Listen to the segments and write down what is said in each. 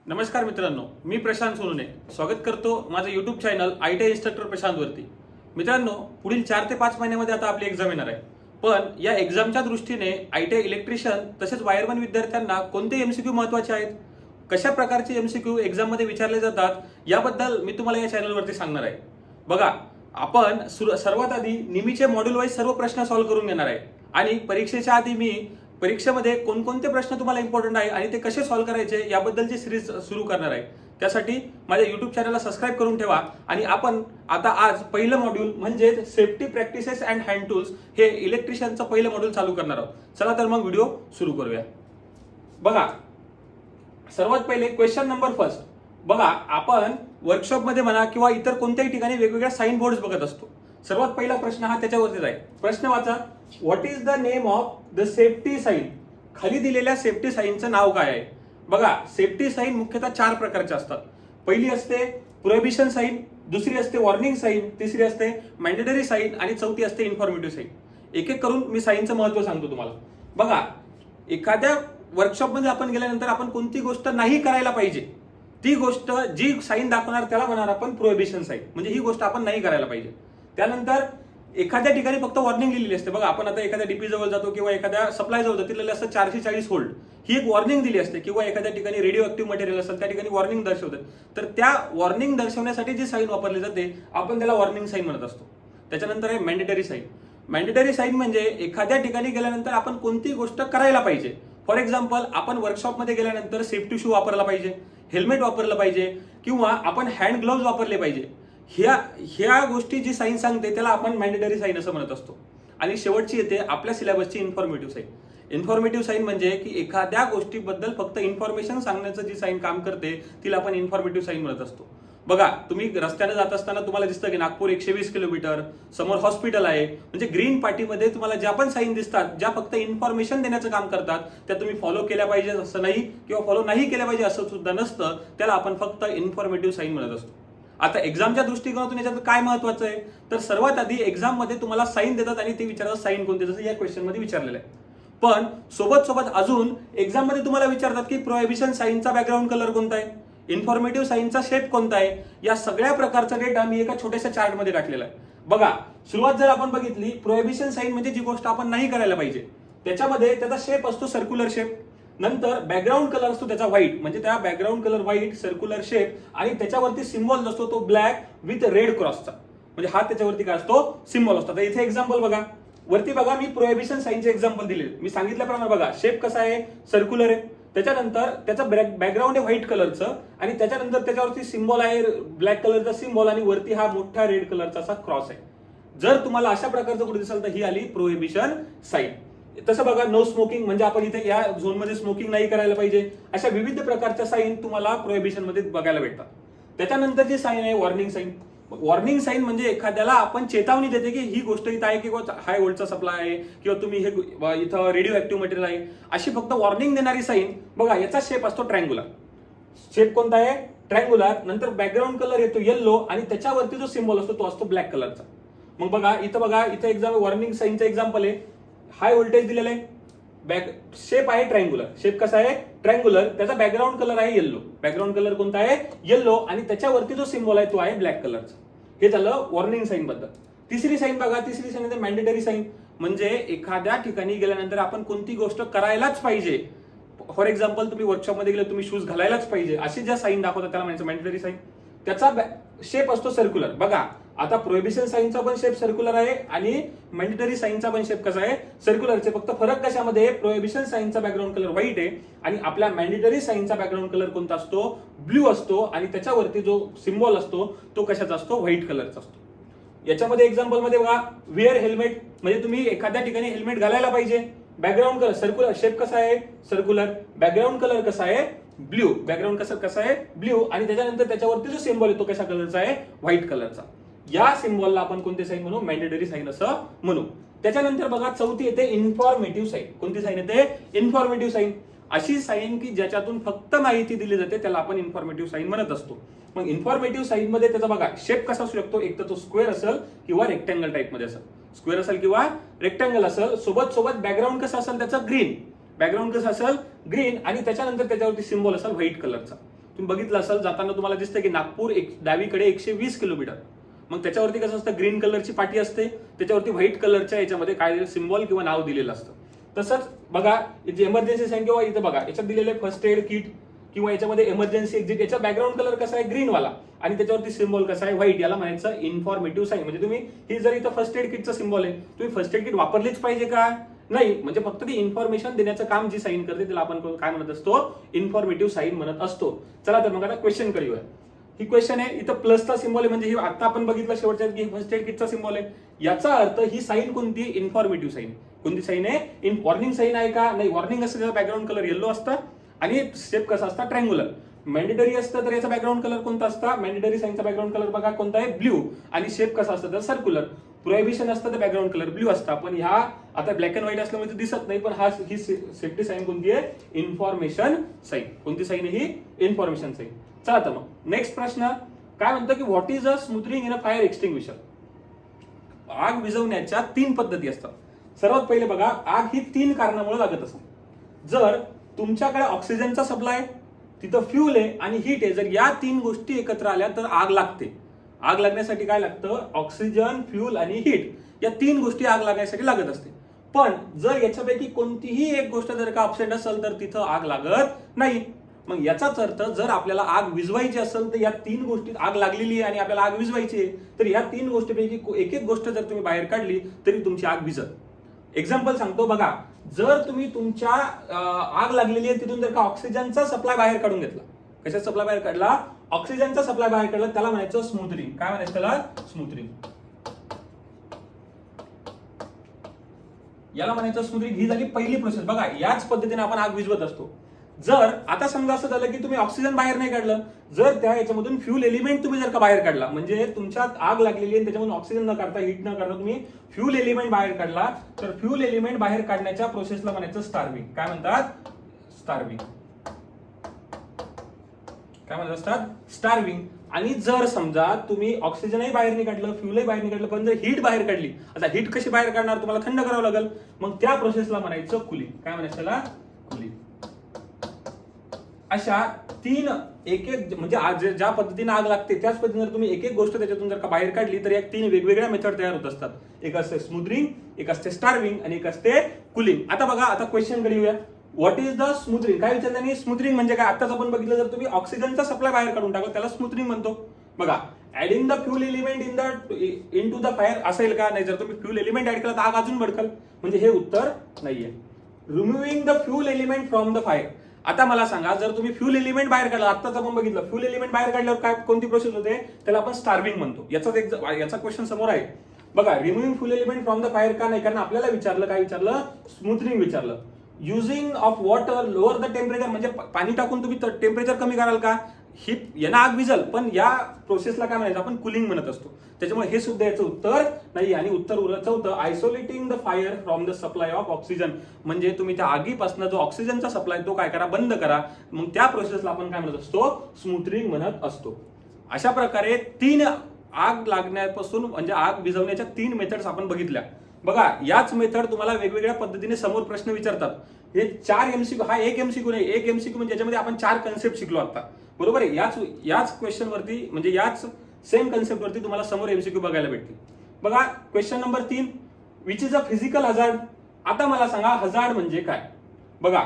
नमस्कार मित्रांनो, मी प्रशांत सोनोने स्वागत करतो माझं YouTube channel IT instructor Prashant वरती। मित्रांनो, पुढील 4 ते 5 महिन्यामध्ये आता आपली एक्झाम येणार आहे। पण या एक्झामच्या दृष्टीने आयटी इलेक्ट्रिशियन तसेच वायरमन विद्यार्थ्यांना कोणते एमसीक्यू महत्त्वाचे आहेत, कशा प्रकारचे एमसीक्यू एक्झाम मध्ये विचारले जातात याबद्दल मी तुम्हाला या चॅनलवरती सांगणार आहे। बघा, आपण सर्वात आधी निमीचे मॉड्यूल वाईज सर्व प्रश्न सॉल्व्ह करून घेणार आहे आणि परीक्षेच्या आधी मी परीक्षेमध्ये कोणकोणते प्रश्न तुम्हाला इम्पॉर्टंट आहे आणि ते कसे सॉल्व्ह करायचे याबद्दलची सिरीज सुरू करणार आहे। त्यासाठी माझ्या युट्यूब चॅनलला सबस्क्राईब करून ठेवा आणि आपण आता आज पहिलं मॉड्यूल म्हणजे safety practices and hand tools हे इलेक्ट्रिशियनचं पहिलं मॉड्यूल चालू करणार आहोत। चला तर मग व्हिडिओ सुरू करूया। बघा, सर्वात पहिले क्वेश्चन नंबर फर्स्ट। बघा, आपण वर्कशॉपमध्ये म्हणा किंवा इतर कोणत्याही ठिकाणी वेगवेगळ्या साइन बोर्ड्स बघत असतो। सर्वात पहिला प्रश्न हा त्याच्यावरतीच आहे। प्रश्न वाचा, what is the name of the safety sign? खाली दिलेल्या सेफ्टी साइनचं नाव काय आहे? बघा, सेफ्टी साइन मुख्यतः 4 प्रकारचे असतात। पहिली असते प्रोहिबिशन साइन, दुसरी असते वॉर्निंग साइन, तिसरी असते मॅन्डेटरी साइन आणि चौथी असते इन्फॉर्मेटिव्ह साइन। एक एक करून मी साइनचं महत्त्व सांगतो तुम्हाला। बघा, एखाद्या वर्कशॉपमध्ये आपण गेल्यानंतर आपण कोणती गोष्ट नाही करायला पाहिजे, ती गोष्ट जी साइन दाखवणार त्याला म्हणणार आपण प्रोहिबिशन साइन, म्हणजे ही गोष्ट आपण नाही करायला पाहिजे। त्यानंतर एखाद्या ठिकाणी फक्त वॉर्निंग लिहिलेली असते। बघा, आपण आता एखाद्या डीपी जवळ जातो किंवा एखाद्या सप्लाय जवळ जातो, तिथलं असतं 440 व्होल्ट, ही एक वॉर्निंग दिली असते। किंवा एखाद्या ठिकाणी रेडिओ ऍक्टिव्ह मटेरियल असेल, त्या ठिकाणी वॉर्निंग दर्शवतात, तर त्या वॉर्निंग दर्शवण्यासाठी जी साइन वापरली जाते आपण त्याला वॉर्निंग साइन म्हणत असतो। त्याच्यानंतर आहे मॅन्डेटरी साइन। मॅन्डेटरी साइन म्हणजे एखाद्या ठिकाणी गेल्यानंतर आपण कोणती गोष्ट करायला पाहिजे। फॉर एक्झाम्पल, आपण वर्कशॉपमध्ये गेल्यानंतर सेफ्टी शू वापरला पाहिजे, हेल्मेट वापरलं पाहिजे किंवा आपण हँड ग्लोव्ज वापरले पाहिजे। ह्या गोष्टी जी साइन सांगते त्याला आपण मॅन्डेटरी साइन असं म्हणत असतो। आणि शेवटची येते आपल्या सिलेबसची इन्फॉर्मेटिव्ह साइन। इन्फॉर्मेटिव्ह साइन म्हणजे की एखाद्या गोष्टीबद्दल फक्त इन्फॉर्मेशन सांगण्याचं जी साइन काम करते तिला आपण इन्फॉर्मेटिव्ह साइन म्हणत असतो। बघा, तुम्ही रस्त्याने जात असताना तुम्हाला दिसतं की नागपूर 120 किलोमीटर, समोर हॉस्पिटल आहे, म्हणजे ग्रीन पार्टीमध्ये तुम्हाला ज्या पण साइन दिसतात ज्या फक्त इन्फॉर्मेशन देण्याचं काम करतात त्या तुम्ही फॉलो केल्या पाहिजे असं नाही, किंवा फॉलो नाही केल्या पाहिजे असं सुद्धा नसतं, त्याला आपण फक्त इन्फॉर्मेटिव्ह साइन म्हणत असतो। आता एक्झामच्या दृष्टिकोनातून याच्यात काय महत्वाचं आहे, तर सर्वात आधी एक्झाम मध्ये तुम्हाला साइन देतात आणि ते विचारतात साइन कोणते, जसं या क्वेश्चन मध्ये विचारलेलं आहे। पण सोबत अजून एक्झाम मध्ये तुम्हाला विचारतात की प्रोहिबिशन साइनचा बॅकग्राऊंड कलर कोणता आहे, इन्फॉर्मेटिव्ह साइनचा शेप कोणता आहे, या सगळ्या प्रकारचा डेटा मी एका छोट्याशा चार्ट मध्ये टाकलेला आहे। बघा, सुरुवात जर आपण बघितली, प्रोहिबिशन साइन म्हणजे जी गोष्ट आपण नाही करायला पाहिजे, त्याच्यामध्ये त्याचा शेप असतो सर्क्युलर शेप। नंतर बॅकग्राऊंड कलर असतो त्याचा व्हाईट, म्हणजे त्या background colour white, circular shape, आणि त्याच्यावरती सिम्बॉल असतो तो ब्लॅक विथ रेड क्रॉसचा, म्हणजे हा त्याच्यावरती काय असतो, सिम्बॉल असतो। आता इथे एक्झाम्पल बघा, वरती बघा मी प्रोहिबिशन साइनचे एक्झाम्पल दिले। मी सांगितल्याप्रमाणे बघा, शेप कसा आहे, सर्क्युलर आहे, त्याच्यानंतर त्याचं बॅकग्राऊंड आहे व्हाईट कलरचं, आणि त्याच्यानंतर त्याच्यावरती सिम्बॉल आहे ब्लॅक कलरचा सिम्बॉल, आणि वरती हा मोठा रेड कलरचा असा क्रॉस आहे। जर तुम्हाला अशा प्रकारचं कुठे दिसेल तर ही आली प्रोहिबिशन साइन। तसं बघा, नो स्मोकिंग म्हणजे आपण इथे या झोनमध्ये स्मोकिंग नाही करायला पाहिजे, अशा विविध प्रकारच्या साइन तुम्हाला प्रोहिबिशन मध्ये बघायला भेटतात। त्याच्यानंतर जी साइन आहे वॉर्निंग साइन। वॉर्निंग साइन म्हणजे एखाद्याला आपण चेतावणी देते की ही गोष्ट इथं आहे, किंवा हाय व्होल्टचा सप्लाय आहे, किंवा तुम्ही हे इथं रेडिओ ऍक्टिव्ह मटेरियल आहे, अशी फक्त वॉर्निंग देणारी साइन। बघा, याचा शेप असतो ट्रायंग्युलर। शेप कोणता आहे, ट्रायंग्युलर। नंतर बॅकग्राऊंड कलर येतो येल्लो, आणि त्याच्यावरती जो सिम्बॉल असतो तो असतो ब्लॅक कलरचा। मग बघा इथं एक्झाम वॉर्निंग साइनचं एक्झाम्पल आहे, हाय व्होल्टेज दिलेलं आहे, शेप आहे ट्रायंग्युलर। शेप कसा आहे, ट्रायंग्युलर, त्याचा बॅकग्राऊंड कलर आहे येल्लो, बॅकग्राऊंड कलर कोणता आहे, येल्लो, आणि त्याच्यावरती जो सिम्बॉल आहे तो आहे ब्लॅक कलरचा। हे झालं वॉर्निंग साइन बद्दल। तिसरी साइन बघा, तिसरी साइन आहे मॅन्डेटरी साइन, म्हणजे एखाद्या ठिकाणी गेल्यानंतर आपण कोणती गोष्ट करायलाच पाहिजे। फॉर एक्झाम्पल, तुम्ही वर्कशॉपमध्ये गेले, तुम्ही शूज घालायलाच पाहिजे, अशी ज्या साइन दाखवतात त्याला म्हणायचं मॅन्डेटरी साइन। त्याचा शेप असतो सर्क्युलर। बघा, आता प्रोहिबिशन साइनचा पण शेप सर्क्युलर आहे आणि मॅन्डेटरी साइनचा पण शेप कसा आहे, सर्क्युलरचे। फक्त फरक कशामध्ये, प्रोहिबिशन साइनचा बॅकग्राऊंड कलर व्हाईट आहे आणि आपल्या मॅन्डेटरी साइनचा बॅकग्राऊंड कलर कोणता असतो, ब्ल्यू असतो, आणि त्याच्यावरती जो सिम्बॉल असतो तो कशाचा असतो, व्हाईट कलरचा असतो। याच्यामध्ये एक्झाम्पल मध्ये बघा, वेअर हेल्मेट, म्हणजे तुम्ही एखाद्या ठिकाणी हेल्मेट घालायला पाहिजे, बॅकग्राऊंड कलर सर्क्युलर, शेप कसा आहे, सर्क्युलर, बॅकग्राऊंड कलर कसा आहे, ब्ल्यू, बॅकग्राऊंड कसा आहे, ब्ल्यू, आणि त्याच्यानंतर त्याच्यावरती जो सिम्बॉल येतो कशा कलरचा आहे, व्हाईट कलरचा। या सिम्बॉलला आपण कोणते साइन म्हणू, मॅन्डेटरी साइन असं म्हणू। त्याच्यानंतर बघा, चौथी येते इन्फॉर्मेटिव्ह साइन। कोणती साइन येते, इन्फॉर्मेटिव्ह साइन। अशी साइन की ज्याच्यातून फक्त माहिती दिली जाते त्याला आपण इन्फॉर्मेटिव्ह साइन म्हणत असतो। मग इन्फॉर्मेटिव्ह साइन मध्ये त्याचा बघा शेप कसा असू शकतो, एक तर तो स्क्वेअर असेल किंवा रेक्टँगल टाइप मध्ये असेल, स्क्वेअर असेल किंवा रेक्टँगल असेल, सोबत बॅकग्राऊंड कसं असेल त्याचं ग्रीन, बॅकग्राऊंड कसं असेल, ग्रीन, आणि त्याच्यानंतर त्याच्यावरती सिम्बॉल असेल व्हाईट कलरचा। तुम्ही बघितलं असेल जाताना तुम्हाला दिसतं की नागपूर डावीकडे 120 किलोमीटर. मग त्याच्यावरती कसं असतं, ग्रीन कलरची पाटी असते, त्याच्यावरती व्हाईट कलरच्या याच्यामध्ये काय सिम्बॉल किंवा नाव दिलेलं असतं. तसंच बघा इथे इमर्जन्सी साईन किंवा इथे बघा याच्यात दिलेलं आहे फर्स्ट एड किट किंवा याच्यामध्ये इमर्जन्सी एक्झिट. याचा बॅकग्राऊंड कलर कसा आहे, ग्रीन वाला, आणि त्याच्यावरती सिम्बॉल कसा आहे, व्हाईट. याला म्हणायचं इन्फॉर्मेटिव्ह साईन. म्हणजे तुम्ही ही जर इथं फर्स्ट एड किटचं सिम्बॉल आहे, तुम्ही फर्स्ट एड किट वापरलीच पाहिजे का, नाही, म्हणजे फक्त ती इन्फॉर्मेशन देण्याचं काम जी साईन करते त्याला आपण काय म्हणत असतो, इन्फॉर्मेटिव्ह साईन म्हणत असतो. चला तर मग आता क्वेश्चन करूया. ही क्वेश्चन आहे, इथं प्लसचा सिम्बॉल आहे, म्हणजे ही आता आपण बघितलं शेवटच्या की फर्स्ट एड किटचा सिम्बॉल आहे. याचा अर्थ ही साईन कोणती, इन्फॉर्मेटिव्ह साईन. कोणती साईन आहे, वॉर्निंग साईन आहे का, नाही. वॉर्निंग असतं त्याचा बॅकग्राऊंड कलर येलो असतं आणि शेप कसा असता, ट्रायंग्युलर. मॅन्डेटरी असतं तर याचा बॅकग्राऊंड कलर कोणता असता, मॅन्डेटरी साईनचा बॅकग्राऊंड कलर बघा कोणता आहे, ब्ल्यू. आणि शेप कसा असतं तर सर्क्युलर. प्रोहिबिशन असतं तर बॅकग्राऊंड कलर ब्ल्यू असता. पण ह्या आता ब्लॅक अँड व्हाईट असल्यामुळे दिसत नाही, पण ही सेफ्टी साईन कोणती आहे, इन्फॉर्मेशन साईन. कोणती साईन आहे ही, इन्फॉर्मेशन साईन. चला तर मग नेक्स्ट प्रश्न काय म्हणतो की what is a smothering in a fire extinguisher. आग विझवण्याच्या 3 पद्धती असतात. सर्वात पहिले बघा, आग ही 3 कारणामुळे लागत असते. जर तुमच्याकडे ऑक्सिजनचा सप्लाय, तिथं फ्यूल आहे आणि हीट आहे, जर या 3 गोष्टी एकत्र आल्या तर आग लागते. आग लागण्यासाठी काय लागतं, ऑक्सिजन, फ्यूल आणि हीट. या 3 गोष्टी आग लागण्यासाठी लागत असते. पण जर याच्यापैकी कोणतीही एक गोष्ट जर का अब्सेंट असेल तर तिथं आग लागत नाही. मग याचाच अर्थ जर आपल्याला आग विझवायची असेल तर या 3 गोष्टीत आग लागलेली आहे आणि आपल्याला आग विझवायची आहे, तर या 3 गोष्टीपैकी एक एक गोष्ट जर तुम्ही बाहेर काढली तरी तुमची आग विझत. एक्झाम्पल सांगतो बघा, जर तुम्ही तुमच्या आग लागलेली आहे तिथून जर का ऑक्सिजनचा सप्लाय बाहेर काढून घेतला, कशाचा सप्लाय बाहेर काढला, ऑक्सिजनचा सप्लाय बाहेर काढला, त्याला म्हणायचं स्मूथरिंग. काय म्हणायचं त्याला, स्मूथरिंग. याला म्हणायचं स्मूथरिंग. ही झाली पहिली प्रोसेस. बघा याच पद्धतीने आपण आग विझवत असतो. जर आता समजा असं झालं की तुम्ही ऑक्सिजन बाहेर नाही काढलं, जर त्या याच्यामधून फ्यूल एलिमेंट तुम्ही जर का बाहेर काढला, म्हणजे तुमच्यात आग लागलेली आहे त्याच्यामधून ऑक्सिजन न काढता, हीट न काढता तुम्ही फ्यूल एलिमेंट बाहेर काढला, तर फ्यूल एलिमेंट बाहेर काढण्याच्या प्रोसेसला म्हणायचं स्टार्विंग. काय म्हणतात, स्टार्विंग. काय म्हणत असतात, स्टार्विंग. आणि जर समजा तुम्ही ऑक्सिजनही बाहेर नाही काढलं, फ्यूलही बाहेर नाही काढलं, पण जर हीट बाहेर काढली, आता हीट कशी बाहेर काढणार, तुम्हाला थंड करावं लागेल, मग त्या प्रोसेसला म्हणायचं कुलिंग. काय म्हणायचं त्याला, कुलिंग. अशा 3 एक म्हणजे ज्या पद्धतीने आग लागते त्याच पद्धतीने जर तुम्ही एक एक गोष्ट त्याच्यातून जर का बाहेर काढली तर या 3 वेगवेगळ्या मेथड तयार होत असतात. एक असते स्मूथरिंग, एक असते स्टार्विंग आणि एक असते कुलिंग. आता बघा, आता क्वेश्चन कडे येऊया. What is the smothering. काय विचारलं नाही, स्मूथरिंग म्हणजे काय. आताच आपण बघितलं, जर तुम्ही ऑक्सिजनचा सप्लाय बाहेर काढून टाकला त्याला स्मूथरिंग म्हणतो. बघा, adding the fuel element in to the fire असेल का, नाही. जर तुम्ही फ्यूल एलिमेंट ऍड केला तर आग अजून भडकल, म्हणजे हे उत्तर नाहीये. Removing the fuel element from the fire. आता मला सांगा, जर तुम्ही फ्यूल एलिमेंट बाहेर काढला, आताच आपण बघितलं फ्यूल एलिमेंट बाहेर काढल्यावर काय कोणती प्रोसेस होते, त्याला आपण स्टार्विंग म्हणतो. याचा क्वेश्चन समोर आहे बघा. Removing fuel element from the fire का नाही, कारण आपल्याला विचारलं, काय विचारलं, स्मूथरिंग विचारलं. Using of water lower the temperature, म्हणजे पाणी टाकून तुम्ही टेम्परेचर कमी कराल का, ही यांना आग विझल, पण या प्रोसेसला काय म्हणायचं आपण, कुलिंग म्हणत असतो. त्याच्यामुळे हे सुद्धा याचं उत्तर नाही. आणि उत्तर उरलं चौथं, isolating the fire from the supply of oxygen. म्हणजे तुम्ही त्या आगीपासून जो ऑक्सिजनचा सप्लाय तो काय करा, बंद करा. मग त्या प्रोसेसला आपण काय म्हणत असतो, स्मूथरिंग म्हणत असतो. अशा प्रकारे 3 आग लागण्यापासून म्हणजे आग विझवण्याच्या 3 मेथड्स आपण बघितल्या. बघा, याच मेथड तुम्हाला वेगवेगळ्या पद्धतीने समोर प्रश्न विचारतात. हे 4 एमसीक्यू, हा एक एमसीक्यू नाही, एक एमसीक्यू म्हणजे याच्यामध्ये आपण 4 कन्सेप्ट शिकलो आता, बरोबर आहे. याच क्वेश्चन वरती म्हणजे याच सेम कन्सेप्ट वरती तुम्हाला समोर एमसीक्यू बघायला भेटतील. बघा, question number 3, which is a physical hazard. आता मला सांगा, हजार्ड म्हणजे काय. बघा,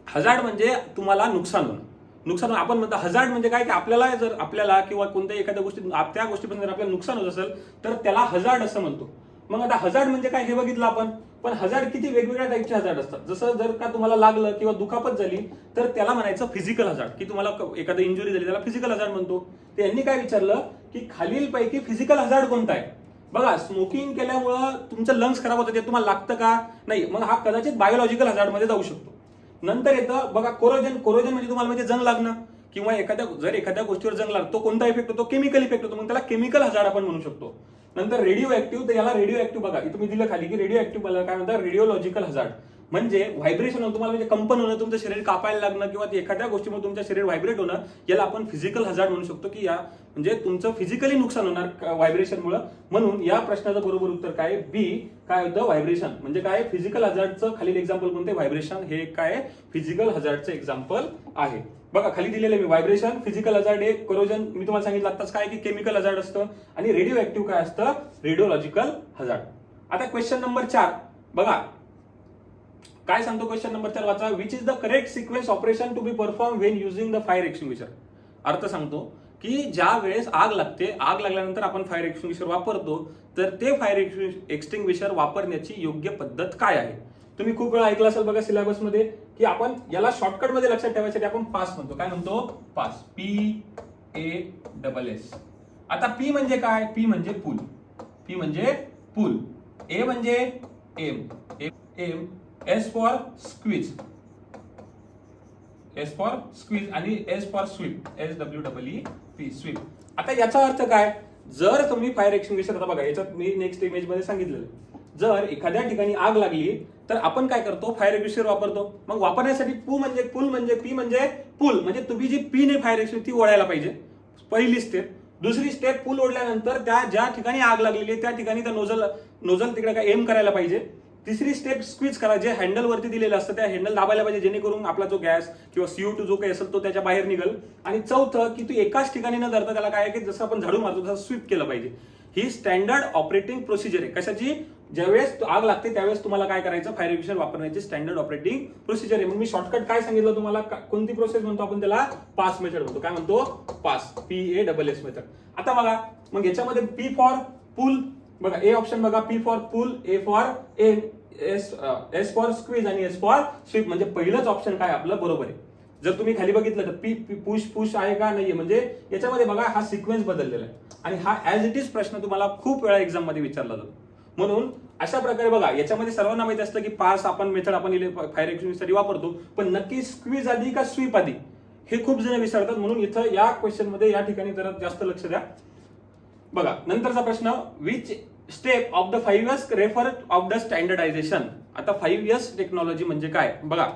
हजार्ड म्हणजे तुम्हाला नुकसान होणं. नुकसान आपण म्हणतो हजार्ड म्हणजे काय, की आपल्याला किंवा कोणत्याही एखाद्या गोष्टी त्या गोष्टीपासून जर आपल्याला नुकसान होत असेल तर त्याला हजार्ड असं म्हणतो. मग आता हजार्ड म्हणजे काय हे बघितलं आपण, पण हजार्ड किती वेगवेगळ्या टाईपचे हजार्ड असतात. जसं जर का तुम्हाला लागलं किंवा दुखापत झाली तर त्याला म्हणायचं फिजिकल हजार्ड, की तुम्हाला एखादी इंजुरी झाली त्याला फिजिकल हजार्ड म्हणतो. तर यांनी काय विचारलं की खालीलपैकी फिजिकल हजार्ड कोणता आहे. बघा, स्मोकिंग केल्यामुळं तुमचं लंग्स खराब होतं, ते तुम्हाला लागतं का, नाही. मग हा कदाचित बायोलॉजिकल हजार्ड मध्ये जाऊ शकतो. नंतर येतं बघा कोरोजन. कोरोजन म्हणजे तुम्हाला म्हणजे जंग लागणं किंवा एखाद्या गोष्टीवर जंग लागतो, तो कोणता इफेक्ट होतो, केमिकल इफेक्ट होतो, मग त्याला केमिकल हजार्ड आपण म्हणू शकतो. नंतर रेडिओ ऍक्टिव्ह, तर याला रेडिओ ऍक्टिव्ह बघा इथं मी दिलं खाली की रेडिओ ऍक्टिव्ह मला काय म्हणतात, रेडिओलॉजिकल हजार्ड. म्हणजे व्हायब्रेशन होतं तुम्हाला, म्हणजे कंपन होणं, तुमचं शरीर कापायला लागणं किंवा एखाद्या गोष्टीमुळे तुमचं शरीर व्हायब्रेट होणं, याला आपण फिजिकल हजार्ड म्हणू शकतो. की या म्हणजे तुमचं फिजिकली नुकसान होणार व्हायब्रेशनमुळे. म्हणून या प्रश्नाचं बरोबर उत्तर काय, बी. काय होतं, व्हायब्रेशन. म्हणजे काय, फिजिकल हजार्डचं खालील एक्झाम्पल कोणते, व्हायब्रेशन हे काय फिजिकल हजार्डचं एक्झाम्पल आहे. बघा खाली दिलेलं आहे मी, व्हायब्रेशन, फिजिकल हजार्ड आहे, कोरोजन मी तुम्हाला सांगितलं आताच काय की केमिकल हजार्ड असतं, आणि रेडिओ ऍक्टिव्ह काय असतं, रेडिओलॉजिकल हजार्ड. आता क्वेश्चन नंबर 4 बघा काय सांगतो. क्वेश्चन नंबर 4 वाचा. Which is the correct sequence operation to be perform when using the fire extinguisher. अर्थ सांगतो की ज्या वेळेस आग लागते, आग लागल्यानंतर आपण फायर एक्सटिंग्विशर वापरतो, तर ते फायर एक्सटिंग्विशर वापरण्याची योग्य पद्धत काय आहे. तुम्ही खूप वेळा ऐकलं असेल बघा सिलेबस मध्ये की आपण याला शॉर्टकट मध्ये लक्षात ठेवायसाठी आपण पास म्हणतो. काय म्हणतो, पास, PASS. आता पी म्हणजे काय, पी म्हणजे पूल, पी म्हणजे पूल, ए म्हणजे aim, aim, S for squeeze, S for squeeze, आणि S for sweep, SWEEP, sweep. आता याचा अर्थ काय, जर तुम्ही फायर एक्सटिंग्विशर, आता बघा याच्यात मी नेक्स्ट इमेज मध्ये सांगितलेलं, जर एखाद्या ठिकाणी आग लागली तर आपण काय करतो, फायर एक्सटिंग्विशर वापरतो. मग वापरण्यासाठी पूल म्हणजे पी म्हणजे पूल, म्हणजे तुम्ही जी पी ने फायर एक्सटिंग्विशर ती ओढायला पाहिजे, पहिली स्टेप. दुसरी स्टेप, पूल ओढल्यानंतर त्या ज्या ठिकाणी आग लागलेली आहे त्या ठिकाणी त्या नोझल तिकडे काय एम करायला पाहिजे. तिसरी स्टेप, स्क्वीज करा, जे हँडल वरती दिलेलं असतं त्या हँडल दाबायला पाहिजे, जेणेकरून आपला जो गॅस किंवा CO2 जो काही असेल तो त्याच्या बाहेर निघल. आणि चौथं की तू एकाच ठिकाणी न धरता त्याला काय की जसं आपण झाडू मारतो तसं स्वीप केलं पाहिजे. ही स्टँडर्ड ऑपरेटिंग प्रोसिजर आहे. कशाची, ज्यावेळेस आग लागते त्यावेळेस तुम्हाला काय करायचं, फायर एक्सटिंग्विशर वापरण्याची स्टँडर्ड ऑपरेटिंग प्रोसिजर आहे. मग मी शॉर्टकट काय सांगितलं तुम्हाला, कोणती प्रोसेस म्हणतो आपण त्याला, पास मेथड म्हणतो. काय म्हणतो, पास, PASS मेथड. आता बघा मग याच्यामध्ये पी फॉर पूल बघा, ए ऑप्शन बघा, P for pull, A for aim, S for squeeze आणि एस फॉर स्वीप, म्हणजे पहिलंच ऑप्शन काय आपलं बरोबर आहे. जर तुम्ही खाली बघितलं तर पी पुश आहे का नाहीये, म्हणजे याच्यामध्ये बघा हा सिक्वेन्स बदललेला आहे, आणि हा ऍज इट इज प्रश्न तुम्हाला खूप वेळा एक्झाम मध्ये विचारला जातो. म्हणून अशा प्रकारे बघा याच्यामध्ये सर्वांना माहिती असतं की पास आपण मेथड आपण फायर एक्सटिंग्विशरसाठी वापरतो, पण नक्की स्क्वीज आधी का स्वीप आधी हे खूप जण विचारतात. म्हणून इथं या क्वेश्चन मध्ये या ठिकाणी जरा जास्त लक्ष द्या. बघा नंतरचा प्रश्न, which step of the 5S refer of the standardisation. आता 5S टेक्नॉलॉजी म्हणजे काय बघा,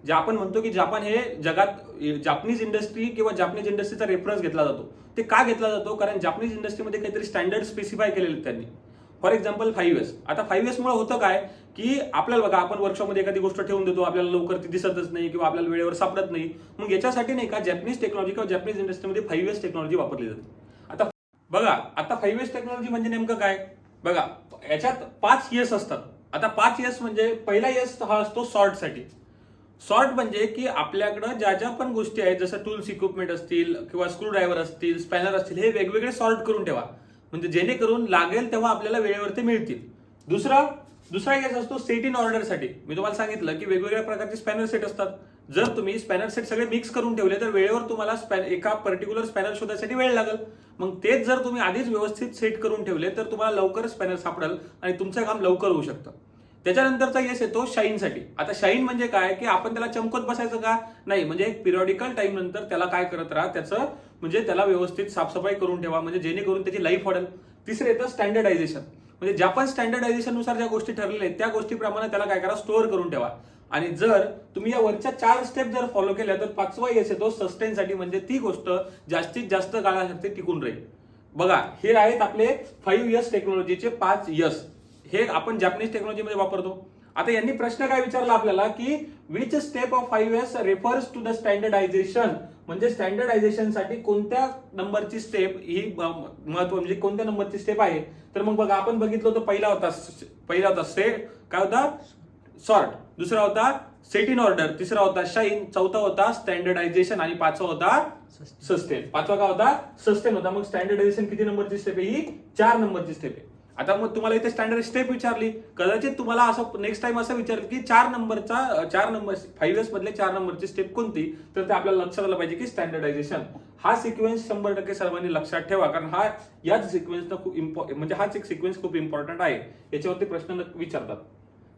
जे आपण म्हणतो की जापान हे जगात जापनीज इंडस्ट्री किंवा जापनीज इंडस्ट्रीचा रेफरन्स घेतला जातो. ते का घेतला जातो, कारण जापनीज इंडस्ट्रीमध्ये काहीतरी स्टँडर्ड स्पेसिफाय केलेले त्यांनी. For example 5S. आता 5S मुळे होतं काय की आपल्याला बघा आपण वर्कशॉपमध्ये एखादी गोष्ट ठेवून देतो, आपल्याला लवकर ती दिसतच नाही किंवा आपल्याला वेळेवर सापडत नाही. मग याच्यासाठी नाही का जॅपनीज टेक्नॉलॉजी किंवा जॅपनीज इंडस्ट्रीमध्ये 5S टेक्नॉलॉजी वापरली जाते. आता बघा आता 5S टेक्नॉलॉजी म्हणजे नेमकं काय बघा, याच्यात 5 यस असतात. आता 5 यस म्हणजे पहिला यस हा असतो सॉर्ट साठी. सॉर्ट म्हणजे की आपल्याकडं ज्या ज्या पण गोष्टी आहेत, जसं टूल्स इक्विपमेंट असतील किंवा स्क्रू ड्रायव्हर असतील, स्पॅनर असतील, हे वेगवेगळे सॉर्ट करून ठेवा, म्हणजे जेणेकरून लागेल तेव्हा आपल्याला वेळेवरती मिळतील. दुसरा यस असतो सेट इन ऑर्डर साठी. मी तुम्हाला सांगितलं की वेगवेगळ्या प्रकारचे स्पॅनर सेट असतात. जर तुम्ही स्पॅनर सेट सगळे मिक्स करून ठेवले तर वेळेवर तुम्हाला एका पर्टिक्युलर स्पॅनर शोधायसाठी वेळ लागेल. मग तेच जर तुम्ही आधीच व्यवस्थित सेट करून ठेवले तर तुम्हाला लवकर स्पॅनर सापडेल आणि तुमचं काम लवकर होऊ शकतं. त्याच्यानंतरचा यस येतो शाईन साठी. आता शाईन म्हणजे काय की आपण त्याला चमकत बसायचं का नाही, म्हणजे एक पिरियॉडिकल टाइम नंतर त्याला काय करत राहा, त्याचं म्हणजे त्याला व्यवस्थित साफसफाई करून ठेवा, म्हणजे जेणेकरून त्याची लाईफ वाढेल. तिसरं येतं स्टँडर्डायझेशन. म्हणजे ज्या पण स्टँडर्डायझेशन नुसार ज्या गोष्टी ठरलेल्या आहेत त्या गोष्टीप्रमाणे त्याला काय करा, स्टोअर करून ठेवा. आणि जर तुम्ही या वरच्या 4 स्टेप जर फॉलो केल्या तर 5वा यस येतो सस्टेन साठी, म्हणजे ती गोष्ट जास्तीत जास्त काळासाठी टिकून राहील. बघा हे आहेत आपले 5S टेक्नॉलॉजीचे 5 यस. हे आपण जॅपनीज टेक्नॉलॉजीमध्ये वापरतो. आता यांनी प्रश्न काय विचारला आपल्याला की which step of 5S refers to the standardisation, म्हणजे स्टँडर्डायझेशन साठी कोणत्या नंबरची स्टेप ही महत्व, म्हणजे कोणत्या नंबरची स्टेप आहे. तर मग बघा आपण बघितलं होतं पहिला होता सेट, काय होता सॉर्ट, दुसरा होता सेट इन ऑर्डर, तिसरा होता शाईन, चौथा होता स्टँडर्डायझेशन आणि 5वा होता सस्टेन. 5वा काय होता, सस्टेन होता. मग स्टँडर्डायझेशन किती नंबरची स्टेप आहे, ही 4 नंबरची स्टेप आहे. आता मग तुम्हाला इथे स्टँडर्ड स्टेप विचारली, कदाचित तुम्हाला असं नेक्स्ट टाइम असं विचारलं की 4 नंबर 5S मधले 4 नंबरची स्टेप कोणती, तर ते आपल्याला लक्षात आलं पाहिजे की स्टँडर्डायझेशन. हा सिक्वेन्स 100% सर्वांनी लक्षात ठेवा, कारण हा याच सिक्वेन्सचा खूप म्हणजे हाच एक सिक्वेन्स खूप इम्पॉर्टंट आहे, याच्यावरती प्रश्न विचारतात.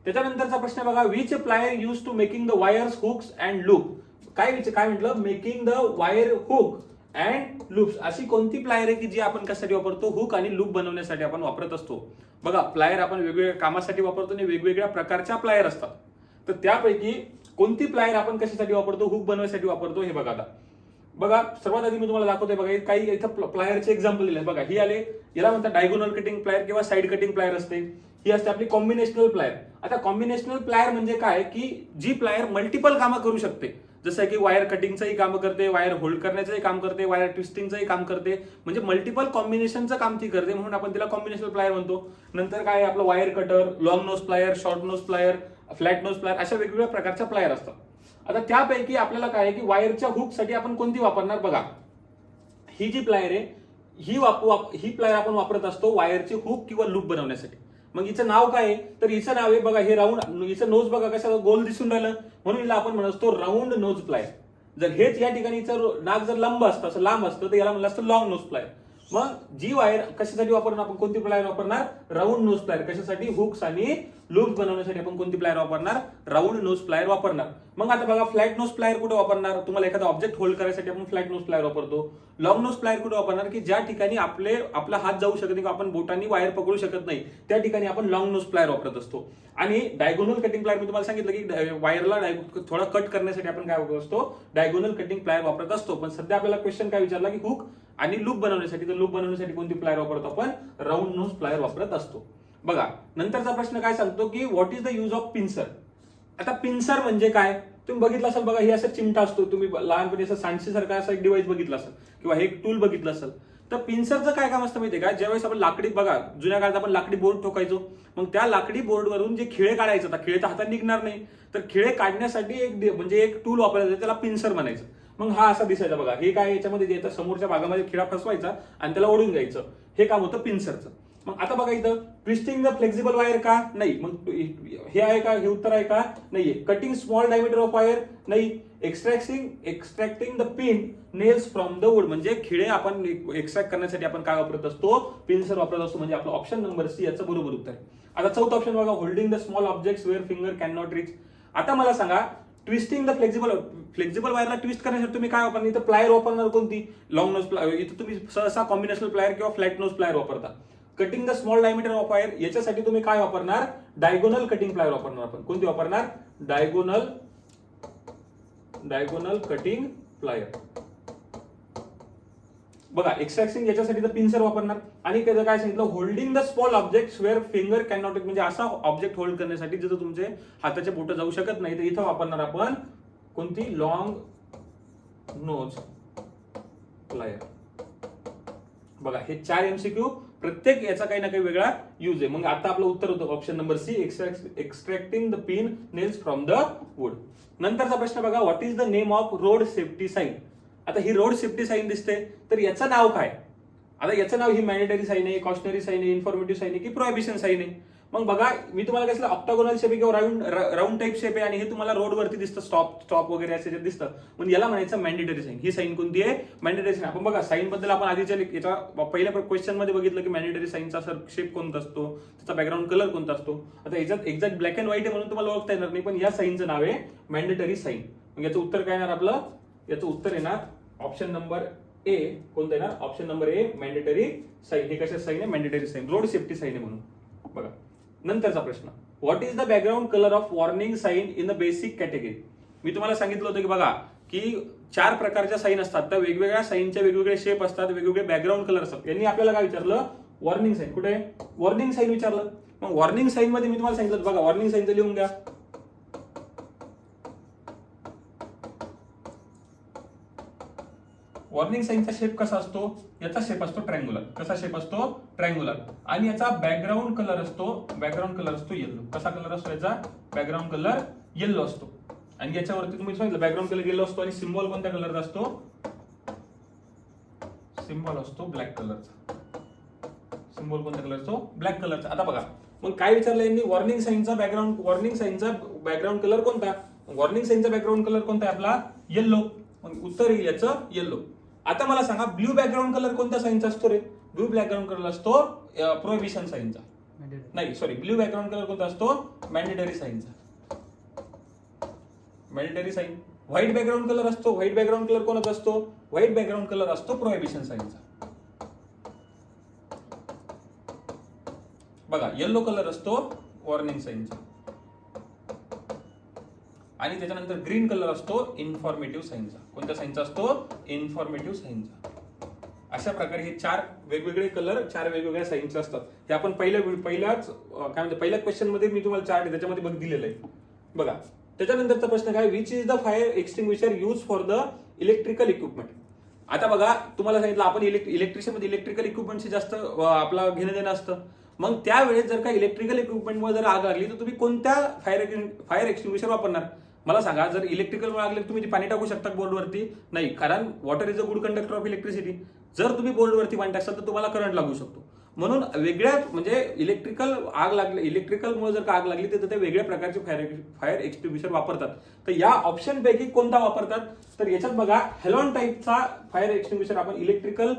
त्याच्यानंतरचा प्रश्न बघा, which plier use to making the wires hooks and loop. काय म्हटलं, making the wire hook and loops. अशी कोणती प्लायर आहे की जी आपण कशासाठी वापरतो, हुक आणि लूप बनवण्यासाठी आपण वापरत असतो. बघा प्लायर आपण वेगवेगळ्या कामासाठी वापरतो आणि वेगवेगळ्या प्रकारच्या प्लायर असतात. तर त्यापैकी कोणती प्लायर आपण कशासाठी वापरतो, हुक बनवण्यासाठी वापरतो, हे बघा. आता बघा सर्वात आधी मी तुम्हाला दाखवतोय बघा, काही इथं प्लायरचे एक्झाम्पल दिले बघा. ही आले, याला म्हणतात डायगोनल कटिंग प्लायर किंवा साइड कटिंग प्लायर असते. ही असते आपली कॉम्बिनेशनल प्लायर. आता कॉम्बिनेशनल प्लायर म्हणजे काय की जी प्लायर मल्टिपल कामं करू शकते. जसं की वायर कटिंगचंही काम करते, वायर होल्ड करण्याचंही काम करते, वायर ट्विस्टिंगचंही काम करते, म्हणजे मल्टिपल कॉम्बिनेशनचं काम ती करते, म्हणून आपण तिला कॉम्बिनेशनल प्लायर म्हणतो. नंतर काय आपलं wire cutter, long knows plier, short knows plier, flat knows plier, अशा वेगवेगळ्या प्रकारच्या प्लायर असतात. आता त्यापैकी आपल्याला काय आहे की वायरच्या हुकसाठी आपण कोणती वापरणार बघा. ही जी प्लायर आहे ही प्लायर आपण वापरत असतो वायरची हुक किंवा लूप बनवण्यासाठी. मग हिचं नाव काय आहे तर हिचं नाव आहे बघा, हे राऊंड, हिचं नोज बघा कसं गोल दिसून राहिलं, म्हणून हिला आपण म्हणत असतो राऊंड नोज प्लायर. जर हेच या ठिकाणी नाक जर लांब असतं, असं लांब असतं, तर याला म्हणलं असतं लॉंग नोज प्लायर. मग जी वायर कशासाठी वापरणार आपण, कोणती प्लायर वापरणार, राऊंड नोज प्लायर. कशासाठी, हुक्स आणि लूप बनवण्यासाठी आपण कोणती प्लायर वापरणार, राऊंड नोज प्लायर वापरणार. मग आता बघा फ्लॅट नोज प्लायर कुठे वापरणार, तुम्हाला एखादा ऑब्जेक्ट होल्ड करायसाठी आपण फ्लॅट नोज प्लायर वापरतो. लॉंग नोज प्लायर कुठे वापरणार की ज्या ठिकाणी आपला हात जाऊ शकत नाही, आपण बोटांनी वायर पकडू शकत नाही, त्या ठिकाणी आपण लॉंग नोज प्लायर वापरत असतो. आणि डायगोनल कटिंग प्लायर मी तुम्हाला सांगितलं की वायरला थोडा कट करण्यासाठी आपण काय वापरत असतो, डायगोनल कटिंग प्लायर वापरत असतो. पण सध्या आपल्याला क्वेश्चन काय विचारला की हुक आणि लूप बनवण्यासाठी, तर लूप बनवण्यासाठी कोणती प्लायर वापरतो आपण, राऊंड नोज प्लायर वापरत असतो. बघा नंतरचा प्रश्न काय सांगतो की what is the use of pincer. आता पिन्सर म्हणजे काय तुम्ही बघितलं असाल बघा, हे असं चिमटा असतो, तुम्ही लहानपणी असं सांडशी सारखा असा एक डिव्हाइस बघितला असेल किंवा हे एक टूल बघितलं असेल. तर पिन्सरचं काय काम असतं माहितीये का, ज्यावेळेस आपण लाकडी, बघा जुन्या काळात आपण लाकडी बोर्ड ठोकायचो, मग त्या लाकडी बोर्डवरून जे खिळे काढायचं, आता खिळे तर हातात निघणार नाही, तर खिळे काढण्यासाठी एक टूल वापरायचं, त्याला पिन्सर म्हणायचं. मग हा असा दिसायचा बघा, हे काय याच्यामध्ये द्यायचं, समोरच्या भागामध्ये खिळा फसवायचा आणि त्याला ओढून घ्यायचं, हे काम होतं पिन्सरचं. मग आता बघा इथं ट्विस्टिंग द फ्लेक्सिबल वायर का नाही, मग हे आहे का, हे उत्तर आहे का, नाहीये. Cutting small diameter of wire नाही. Extracting the pin nails from the wood, म्हणजे खिळे आपण एक्स्ट्रॅक्ट करण्यासाठी आपण काय वापरत असतो, पिन्सर वापरत असतो, म्हणजे आपलं ऑप्शन नंबर सी याचं बरोबर उत्तर आहे. आता चौथा ऑप्शन बघा, holding the small objects where finger can not reach. आता मला सांगा ट्विस्टिंग द फ्लेक्सिबल वायरला ट्विस्ट करण्यासाठी तुम्ही काय वापरणार, इथं प्लायर वापरणार कोणती, लॉंग नोज प्लायर, इथं तुम्ही सहसा कॉम्बिनेशनल प्लायर किंवा फ्लॅट नोज प्लायर वापरता. Cutting the small diameter of wire, याच्यासाठी तुम्ही काय वापरणार, डायगोनल कटिंग प्लायर वापरणार. आपण कोणती वापरणार, डायगोनल कटिंग प्लायर. बघा एक्स्ट्रॅक्टिंग याच्यासाठी तर पिन्सर वापरणार. आणि काय सांगितलं, holding the small objects where finger can not, म्हणजे असा ऑब्जेक्ट होल्ड करण्यासाठी जिथं तुमचे हाताचे बोट जाऊ शकत नाही, तर इथं वापरणार आपण कोणती, लॉंग नोज प्लायर. बघा हे 4 MCQ, प्रत्येक याचा काही ना काही वेगळा यूज आहे. मग आता आपलं उत्तर होतं option number C, extracting the pin nails from the wood. नंतरचा प्रश्न बघा, what is the name of road safety sign. आता ही रोड सेफ्टी साईन दिसते, तर याचं नाव काय. आता याचं नाव ही मॅन्डेटरी साईन आहे, कॉशनरी साईन आहे, इन्फॉर्मेटिव्ह साईन आहे की प्रोहिबिशन साईन आहे. मग बघा मी तुम्हाला काय सांगितलं, ऑक्टागोनल शेप आहे किंवा राऊंड टाईप शेप आहे, आणि हे तुम्हाला रोडवरती दिसतं, स्टॉप वगैरे असे जे दिसतं, म्हणजे याला म्हणायचं मॅन्डेटरी साईन. ही साईन कोणती आहे, मॅन्डेटरी साईन. आपण बघा साईन बद्दल आपण आधीच्या याचा पहिल्या क्वेश्चन मध्ये बघितलं की मॅन्डेटरी साईनचा शेप कोणता असतो, त्याचा बॅकग्राऊंड कलर कोणता असतो. आता याच्यात एक्झॅक्ट ब्लॅक अँड व्हाईट आहे म्हणून तुम्हाला ओळखता येणार नाही, पण या साईनचं नाव आहे मॅन्डेटरी साईन. मग याचं उत्तर काय येणार आपलं, याचं उत्तर येणार ऑप्शन नंबर ए. कोणतं येणार, option number A, mandatory sign. हे कशा साईन आहे, mandatory sign, road safety sign आहे म्हणून. बघा नंतरचा प्रश्न, what is the background colour of warning sign in the basic category. मी तुम्हाला सांगितलं होतं की बघा की 4 प्रकारच्या साईन असतात, तर वेगवेगळ्या साईनचे वेगवेगळे शेप असतात, वेगवेगळे बॅकग्राऊंड कलर असतात. यांनी आपल्याला काय विचारलं, वॉर्निंग साईन कुठे, वॉर्निंग साईन विचारलं. मग वॉर्निंग साईन मध्ये मी तुम्हाला सांगितलं बघा, वॉर्निंग साईनचं लिहून घ्या. वॉर्निंग साईनचा शेप कसा असतो, याचा शेप असतो ट्रँग्युलर. कसा शेप असतो, ट्रँग्युलर. आणि याचा बॅकग्राऊंड कलर असतो येलो. कसा कलर असतो याचा, बॅकग्राऊंड कलर येलो असतो. आणि याच्यावरती तुम्ही सांगितलं बॅकग्राऊंड कलर येलो असतो, आणि सिम्बॉल कोणत्या कलरचा असतो, सिम्बॉल असतो ब्लॅक कलरचा. सिम्बॉल कोणत्या कलरचा, ब्लॅक कलरचा. आता बघा मग काय विचारलं यांनी, वॉर्निंग साईनचा बॅकग्राऊंड कलर कोणता, वॉर्निंग साईनचा बॅकग्राऊंड कलर कोणता आहे आपला, येलो. मग उत्तर येईल याचं येलो. आता मला सांगा ब्ल्यू बॅकग्राऊंड कलर कोणत्या साईनचा असतो रे, ब्ल्यू बॅकग्राऊंड कलर असतो प्रोहिबिशन साईनचा. नाही सॉरी, ब्ल्यू बॅकग्राऊंड कलर कोणता असतो, मॅन्डेटरी साईनचा, mandatory sign. White background colour असतो, व्हाईट बॅकग्राऊंड कलर कोणाचा असतो, व्हाईट बॅकग्राऊंड कलर असतो प्रोहिबिशन साईनचा. बघा येलो कलर असतो वॉर्निंग साईनचा, आणि त्याच्यानंतर ग्रीन कलर असतो इन्फॉर्मेटिव्ह साईनचा. कोणत्या साईनचा असतो, इन्फॉर्मेटिव्ह साईनचा. अशा प्रकारे हे 4 वेगवेगळे कलर 4 वेगवेगळ्या साईनचे असतात. हे आपण पहिल्या क्वेश्चन मध्ये मी तुम्हाला चार्ट त्याच्यामध्ये दिलेलं आहे. बघा त्याच्यानंतरचा प्रश्न काय, which is the fire extinguisher use for the electrical equipment. आता बघा तुम्हाला सांगितलं आपण इलेक्ट्रिशियन मध्ये इलेक्ट्रिकल इक्विपमेंटशी जास्त आपला घेणं देणं असतं. मग त्यावेळेस जर का इलेक्ट्रिकल इक्विपमेंटमध्ये जर आग लागली तर तुम्ही कोणत्या फायर एक्सटिंग्विशर वापरणार मला सांगा. जर इलेक्ट्रिकल लागले तुम्ही पाणी टाकू शकता बोर्डवरती नाही, कारण water is a good conductor of electricity. जर तुम्ही बोर्डवरती पाणी टाकसाल तर तुम्हाला करंट लागू शकतो. म्हणून वेगळ्या म्हणजे इलेक्ट्रिकल मुळे जर का आग लागली तर ते वेगळ्या प्रकारचे फायर एक्सटिंग्विशर वापरतात. तर या ऑप्शन पैकी कोणता वापरतात, तर याच्यात बघा हेलॉन टाईपचा फायर एक्सटिंग्विशर आपण इलेक्ट्रिकल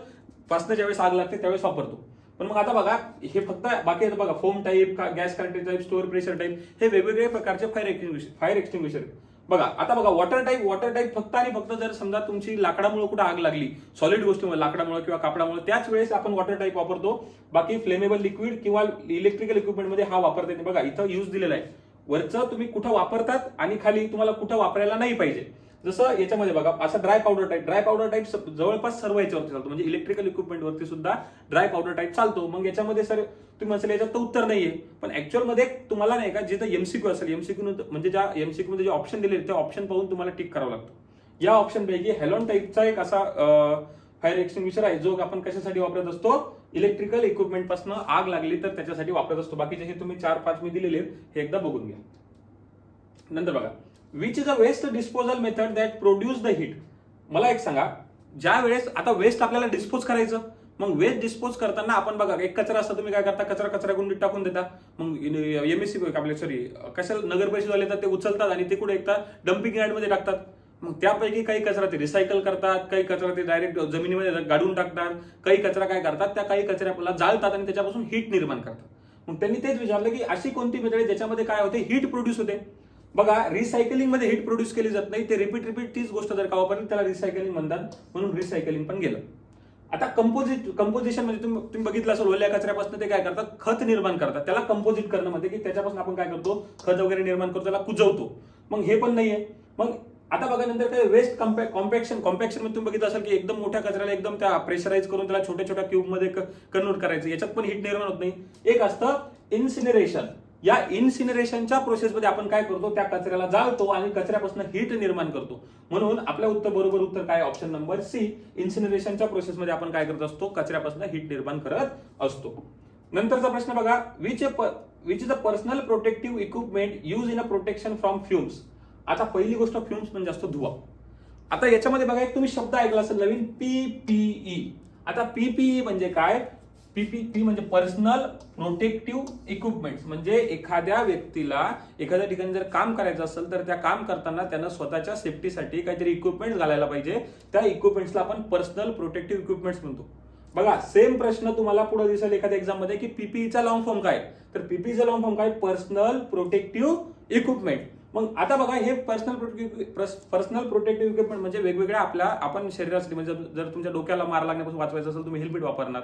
पासून ज्यावेळेस आग लागते त्यावेळेस वापरतो. पण मग आता बघा हे फक्त बाकी आहे बघा, foam type, gas connected type, store pressure type, हे वेगवेगळे प्रकारचे फायर एक्सटिंग्विशर बघा. आता बघा वॉटर टाईप फक्त आणि फक्त जर समजा तुमची लाकडामुळे कुठे आग लागली, सॉलिड गोष्टीमुळे लाकडामुळे किंवा कापडामुळे, त्याच वेळेस आपण वॉटर टाईप वापरतो. बाकी फ्लेमेबल लिक्विड किंवा इलेक्ट्रिकल इक्विपमेंटमध्ये हा वापरता येते. बघा इथं यूज दिलेला आहे, वरचं तुम्ही कुठं वापरतात आणि खाली तुम्हाला कुठं वापरायला नाही पाहिजे. जसं याच्यामध्ये बघा असं ड्राय पावडर टाईप जवळपास सर्व याच्यावरती चालतो, म्हणजे इलेक्ट्रिकल इक्विपमेंट वरती सुद्धा ड्राय पावडर टाईप चालतो. मग याच्यामध्ये सर तुम्ही म्हणाल याच्यात तर उत्तर नाहीये, पण ऍक्च्युअल मध्ये तुम्हाला नाही का जिथं एमसीक्यू असेल, एमसीक्यू म्हणजे ज्या एमसीक्यू मध्ये जे ऑप्शन दिले त्या ऑप्शन पाहून तुम्हाला टिक करावं लागतं. या ऑप्शन पैकी हेलॉन टाईपचा एक असा फायर एक्सटिंग्विशर आहे जो आपण कशासाठी वापरत असतो, इलेक्ट्रिकल इक्विपमेंट पासून आग लागली तर त्याच्यासाठी वापरत असतो. बाकीचे हे तुम्ही 4-5 मी दिलेले हे एकदा बघून घ्या. नंतर बघा which is a waste disposal method that produce the heat. मला एक सांगा, ज्या वेळेस आता वेस्ट आपल्याला डिस्पोज करायचं, मग वेस्ट डिस्पोज करताना आपण बघा एक कचरा असता, तुम्ही काय करता, कचरा गुंडीत टाकून देता. मग एमएससी आपल्या कशाला नगर परिषदवाले येतात ते उचलतात आणि ते कुठे एकतात डम्पिंग यार्डमध्ये टाकतात. मग त्यापैकी काही कचरा ते रिसायकल करतात, काही कचरा ते डायरेक्ट जमिनीमध्ये गाडून टाकतात, काही कचरा काय करतात त्या काही कचऱ्याला जाळतात आणि त्याच्यापासून हीट निर्माण करतात. मग त्यांनी तेच विचारलं की अशी कोणती मेथड ज्याच्यामध्ये काय होते, हीट प्रोड्यूस होते. बघा रिसायकलिंग मध्ये हीट प्रोड्यूस केली जात नाही, ते रिपीट तीच गोष्ट जर का वापरली त्याला रिसायकलिंग म्हणतात, म्हणून रिसायकलिंग पण गेलं. आता कंपोजिशन म्हणजे तुम्ही बघितलं असेल, ओल्या कचऱ्यापासून ते काय करतात, खत निर्माण करतात. त्याला कंपोजिट करणं म्हणजे की त्याच्यापासून आपण काय करतो, खत वगैरे निर्माण करतो, त्याला कुजवतो. मग हे पण नाहीये. मग आता बघा नंतर काय वेस्ट कॉम्पॅक्शन मध्ये तुम्ही बघितलं असेल की एकदम मोठ्या कचऱ्याला एकदम त्या प्रेशराईज करून त्याला छोट्या छोट्या क्यूब मध्ये कन्वर्ट करायचं, याच्यात पण हीट निर्माण होत नाही. एक असतं इन्सिनरेशन. या इन्सिनरेशनच्या प्रोसेसमध्ये आपण काय करतो, त्या कचऱ्याला जाळतो आणि कचऱ्यापासून हीट निर्माण करतो. म्हणून आपल्या बरोबर उत्तर काय, ऑप्शन नंबर सी. इन्सिनरेशनच्या प्रोसेसमध्ये आपण काय करत असतो, कचऱ्यापासून हीट निर्माण करत असतो. नंतरचा प्रश्न बघा, which is a personal protective equipment use in a protection from fumes. आता पहिली गोष्ट फ्युम्स म्हणजे असतो धुवा. आता याच्यामध्ये बघा एक तुम्ही शब्द ऐकला असेल नवीन, पीपीई. आता पीपीई म्हणजे काय, पीपीई म्हणजे पर्सनल प्रोटेक्टिव्ह इक्विपमेंट्स. म्हणजे एखाद्या व्यक्तीला एखाद्या ठिकाणी जर काम करायचं असेल तर त्या काम करताना त्यानं स्वतःच्या सेफ्टीसाठी काहीतरी इक्विपमेंट घालायला पाहिजे. त्या इक्विपमेंट्सला आपण पर्सनल प्रोटेक्टिव्ह इक्विपमेंट्स म्हणतो. बघा सेम प्रश्न तुम्हाला पुढे दिसेल एखाद्या एक्झाम मध्ये की पीपीईचा लॉंग फॉर्म काय, तर पीपीईचा लॉंग फॉर्म काय, पर्सनल प्रोटेक्टिव्ह इक्विपमेंट. मग आता बघा हे पर्सनल प्रोटेक्टिव्ह इक्विपमेंट म्हणजे वेगवेगळ्या आपण शरीरासाठी, म्हणजे जर तुमच्या डोक्याला मार लागण्यापासून वाचवायचं असेल तुम्ही हेल्मेट वापरणार.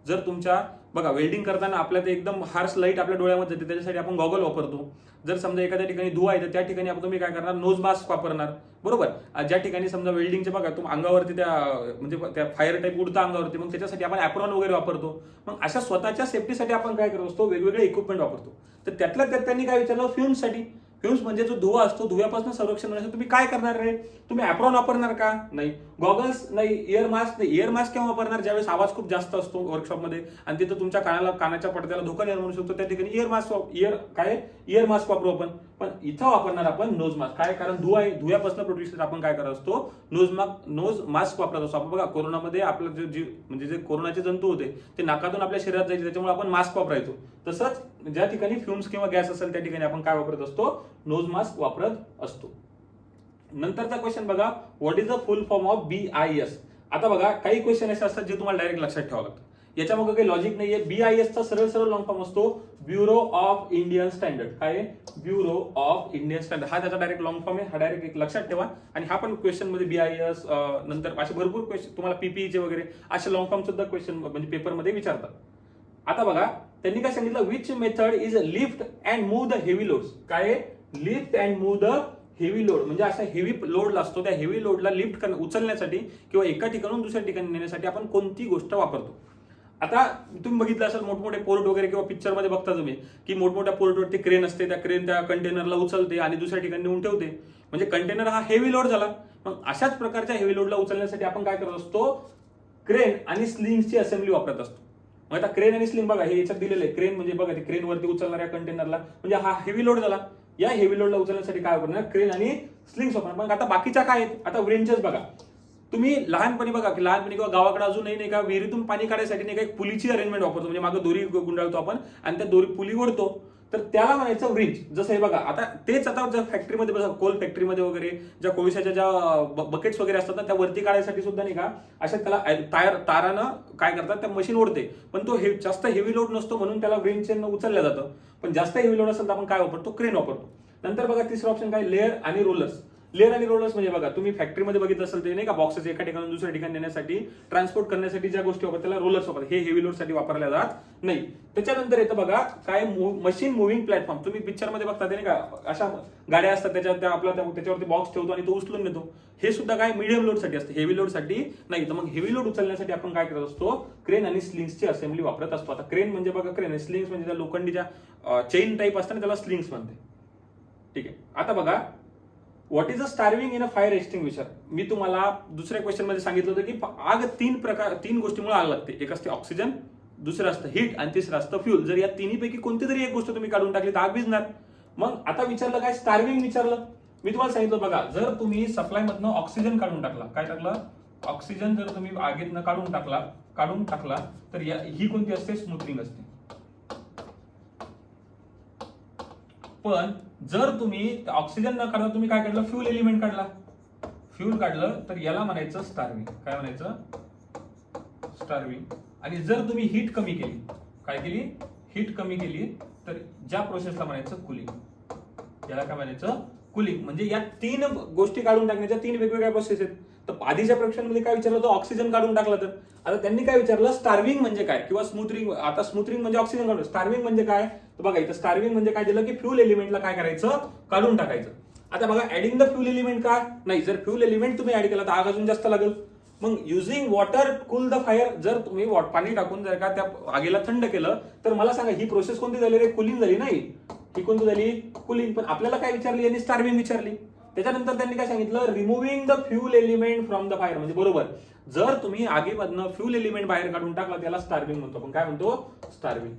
जर तुमच्या बघा वेल्डिंग करताना आपल्या ते एकदम हार्श लाईट आपल्या डोळ्यामध्ये जाते, त्याच्यासाठी आपण गॉगल वापरतो. जर समजा एखाद्या ठिकाणी धुवा आहे तर त्या ठिकाणी तुम्ही काय करणार, नोज मास्क वापरणार, बरोबर. ज्या ठिकाणी समजा वेल्डिंगचे बघा तुम्ही अंगावरती म्हणजे त्या फायर टाईप उडता अंगावरती, मग त्याच्यासाठी आपण ॲप्रॉन वगैरे वापरतो. मग अशा स्वतःच्या सेफ्टीसाठी आपण काय करत असतो, वेगवेगळे इक्विपमेंट वापरतो. तर त्यातल्या त्यात त्यांनी काय विचारलं, फ्युम्ससाठी. फ्युम्स म्हणजे जो धुवा असतो, धुव्यापासून संरक्षण होण्यासाठी तुम्ही काय करणार रे, तुम्ही ॲप्रॉन वापरणार का, नाही. गॉगल्स नाही, इयर मास्क नाही. इयर मास्क केव्हा वापरणार, ज्यावेळेस आवाज खूप जास्त असतो वर्कशॉपमध्ये आणि तिथं तुमच्या कानाच्या पडद्याला धोका निर्माण होऊ शकतो, त्या ठिकाणी इयर मास्क वापरू आपण. पण इथं वापरणार आपण नोज मास्क. काय, कारण धुव्यापासून प्रोटेक्शन आपण काय करत असतो, नोज मास्क वापरत असतो. आपण बघा कोरोनामध्ये आपलं म्हणजे जे कोरोनाचे जंतू होते ते नाकातून आपल्या शरीरात जायचे, त्याच्यामुळे आपण मास्क वापरायचो. तसंच ज्या ठिकाणी फ्युम्स किंवा गॅस असेल त्या ठिकाणी आपण काय वापरत असतो, नोज मास्क वापरत असतो. नंतरचा क्वेश्चन बघा, what is the full form of BIS. आता बघा काही क्वेश्चन असे असतात जे तुम्हाला डायरेक्ट लक्षात ठेवावं लागतं, याच्यामध्ये काही लॉजिक नाहीये. BIS चा सरळ लॉंग फॉर्म असतो ब्युरो ऑफ इंडियन स्टँडर्ड. काय, ब्युरो ऑफ इंडियन स्टँडर्ड. हा त्याचा डायरेक्ट लॉंग फॉर्म आहे, हा डायरेक्ट एक लक्षात ठेवा. आणि हा पण क्वेश्चन मध्ये BIS नंतर असे भरपूर क्वेश्चन तुम्हाला पीपीईचे वगैरे असे लॉंग फॉर्म सुद्धा क्वेश्चन म्हणजे पेपरमध्ये विचारतात. आता बघा त्यांनी काय सांगितलं, which method is lift and move the heavy loads. काय, lift and move the heavy load म्हणजे असा हेवी लोड असतो, त्या हेवी लोडला लिफ्ट उचलण्यासाठी किंवा एका ठिकाणून दुसऱ्या ठिकाणी नेण्यासाठी आपण कोणती गोष्ट वापरतो. आता तुम्ही बघितलं असेल मोठमोठे पोर्ट वगैरे किंवा पिक्चर मध्ये बघता तुम्ही की मोठमोठ्या पोर्टवरती क्रेन असते, त्या क्रेन त्या कंटेनरला उचलते आणि दुसऱ्या ठिकाणी नेऊन ठेवते, म्हणजे कंटेनर हा हेवी लोड झाला. मग अशाच प्रकारच्या हेवी लोडला उचलण्यासाठी आपण काय करत असतो, क्रेन आणि स्लिंगची असेंब्ली वापरत असतो. मग आता क्रेन आणि स्लिंग बघा हे याच्यात दिलेलं आहे. क्रेन म्हणजे बघा ते क्रेन वरती उचलणाऱ्या कंटेनरला, म्हणजे हा हेवी लोड झाला. या हेवी लोडला उचलण्यासाठी काय वापरणार, क्रेन आणि स्लिंग्स वापरणार. मग आता बाकीच्या काय आहेत, आता व्रेंचेस बघा. तुम्ही लहानपणी बघा की लहानपणी किंवा गावाकडे अजूनही नाही का विहिरीतून पाणी काढायसाठी नाही का एक पुलीची अरेंजमेंट वापरतो, म्हणजे मागे दोरी गुंडाळतो आपण आणि त्या दोरी पुली ओढतो, तर त्याला म्हणायचं व्रिंच. जसं हे बघा आता तेच आता जर फॅक्टरीमध्ये बघा, कोल फॅक्टरीमध्ये वगैरे ज्या कोळशाच्या ज्या बकेट्स वगैरे असतात ना, त्या वरती काढायसाठी सुद्धा नाही का अशा त्याला तारानं काय करतात, त्या मशीन ओढते. पण तो जास्त हेवी लोड नसतो म्हणून त्याला व्रिंचनं उचललं जातं. पण जास्त हेवी लोड असेल तर आपण काय वापरतो, क्रेन वापरतो. नंतर बघा तिसरं ऑप्शन काय, लेअर आणि रोलर्स. लेअर आणि रोलर्स म्हणजे बघा तुम्ही फॅक्टरीमध्ये बघितलं असेल ते नाही का बॉक्सेस एका ठिकाणी दुसऱ्या ठिकाणी नेण्यासाठी ट्रान्सपोर्ट करण्यासाठी ज्या गोष्टी वापरतात त्याला रोलर्स वापरतात. हे हेवी लोड साठी वापरल्या जात नाही. त्याच्यानंतर येतं बघा काय, मशीन मुव्हिंग प्लॅटफॉर्म. तुम्ही पिक्चर मध्ये बघता ते नाही का अशा गाड्या असतात, त्याच्यावरती बॉक्स ठेवतो आणि तो उचलून नेतो. हे सुद्धा काय मीडियम लोड साठी असते, हेवी लोड साठी नाही. तर मग हेवी लोड उचलण्यासाठी आपण काय करत असतो, क्रेन आणि स्लिंग्सची असेंब्ली वापरत असतो. आता क्रेन म्हणजे बघा क्रेन, स्लिंग्स म्हणजे त्या लोखंडीच्या चेन टाईप असतात त्याला स्लिंग्स म्हणते. ठीक आहे. आता बघा what is a starving in a fire extinguisher. मी तुम्हाला दुसऱ्या क्वेश्चन मध्ये सांगितलं होतं की आग तीन गोष्टीमुळे आग लागते. एक असते ऑक्सिजन, दुसरं असतं हीट आणि तिसरं असतं फ्यूल. जर या तिन्हीपैकी कोणती तरी एक गोष्ट तुम्ही काढून टाकली तर आग विझणार. मग आता विचारलं काय, स्टार्विंग विचारलं. मी तुम्हाला सांगितलं बघा, जर तुम्ही सप्लाय मधनं ऑक्सिजन काढून टाकला, काय टाकलं, ऑक्सिजन जर तुम्ही आगीतनं काढून टाकला तर ही कोणती असते, स्मूथरिंग असते. पण जर तुम्ही ऑक्सिजन न काढता तुम्ही काय काढलं, फ्यूल एलिमेंट काढला, फ्यूल काढलं तर याला म्हणायचं स्टार्विंग. काय म्हणायचं, स्टार्विंग. आणि जर तुम्ही हीट कमी केली, काय केली, हीट कमी केली तर ज्या प्रोसेसला म्हणायचं कुलिंग. याला काय म्हणायचं, कुलिंग. म्हणजे या तीन गोष्टी काढून टाकण्याच्या तीन वेगवेगळ्या प्रोसेस आहेत. तर आधीच्या प्रश्नामध्ये काय विचारलं होतं, ऑक्सिजन काढून टाकला. तर आता त्यांनी काय विचारलं, स्टार्विंग म्हणजे काय किंवा स्मूथरिंग. आता स्मूथरिंग म्हणजे ऑक्सिजन काढून, स्टार्विंग म्हणजे काय, तर बघा इथं स्टार्विंग म्हणजे काय दिलं की फ्यूल एलिमेंटला काय करायचं, काढून टाकायचं. आता बघा ऍडिंग द फ्यूल एलिमेंट का नाही, जर फ्यूल एलिमेंट तुम्ही ऍड केला तर आग अजून जास्त लागेल. मग using water cool the fire, जर तुम्ही पाणी टाकून जर का त्या आगीला थंड केलं तर मला सांगा ही प्रोसेस कोणती झाली रे, कुलिंग झाली. नाही, ही कोणती झाली, कुलिंग. पण आपल्याला काय विचारली, यांनी स्टार्विंग विचारली. त्याच्यानंतर त्यांनी काय सांगितलं, removing the fuel element from the fire. म्हणजे बरोबर, जर तुम्ही आगीमधनं फ्यूल एलिमेंट बाहेर काढून टाकला त्याला स्टार्विंग म्हणतो. पण काय म्हणतो, स्टार्विंग.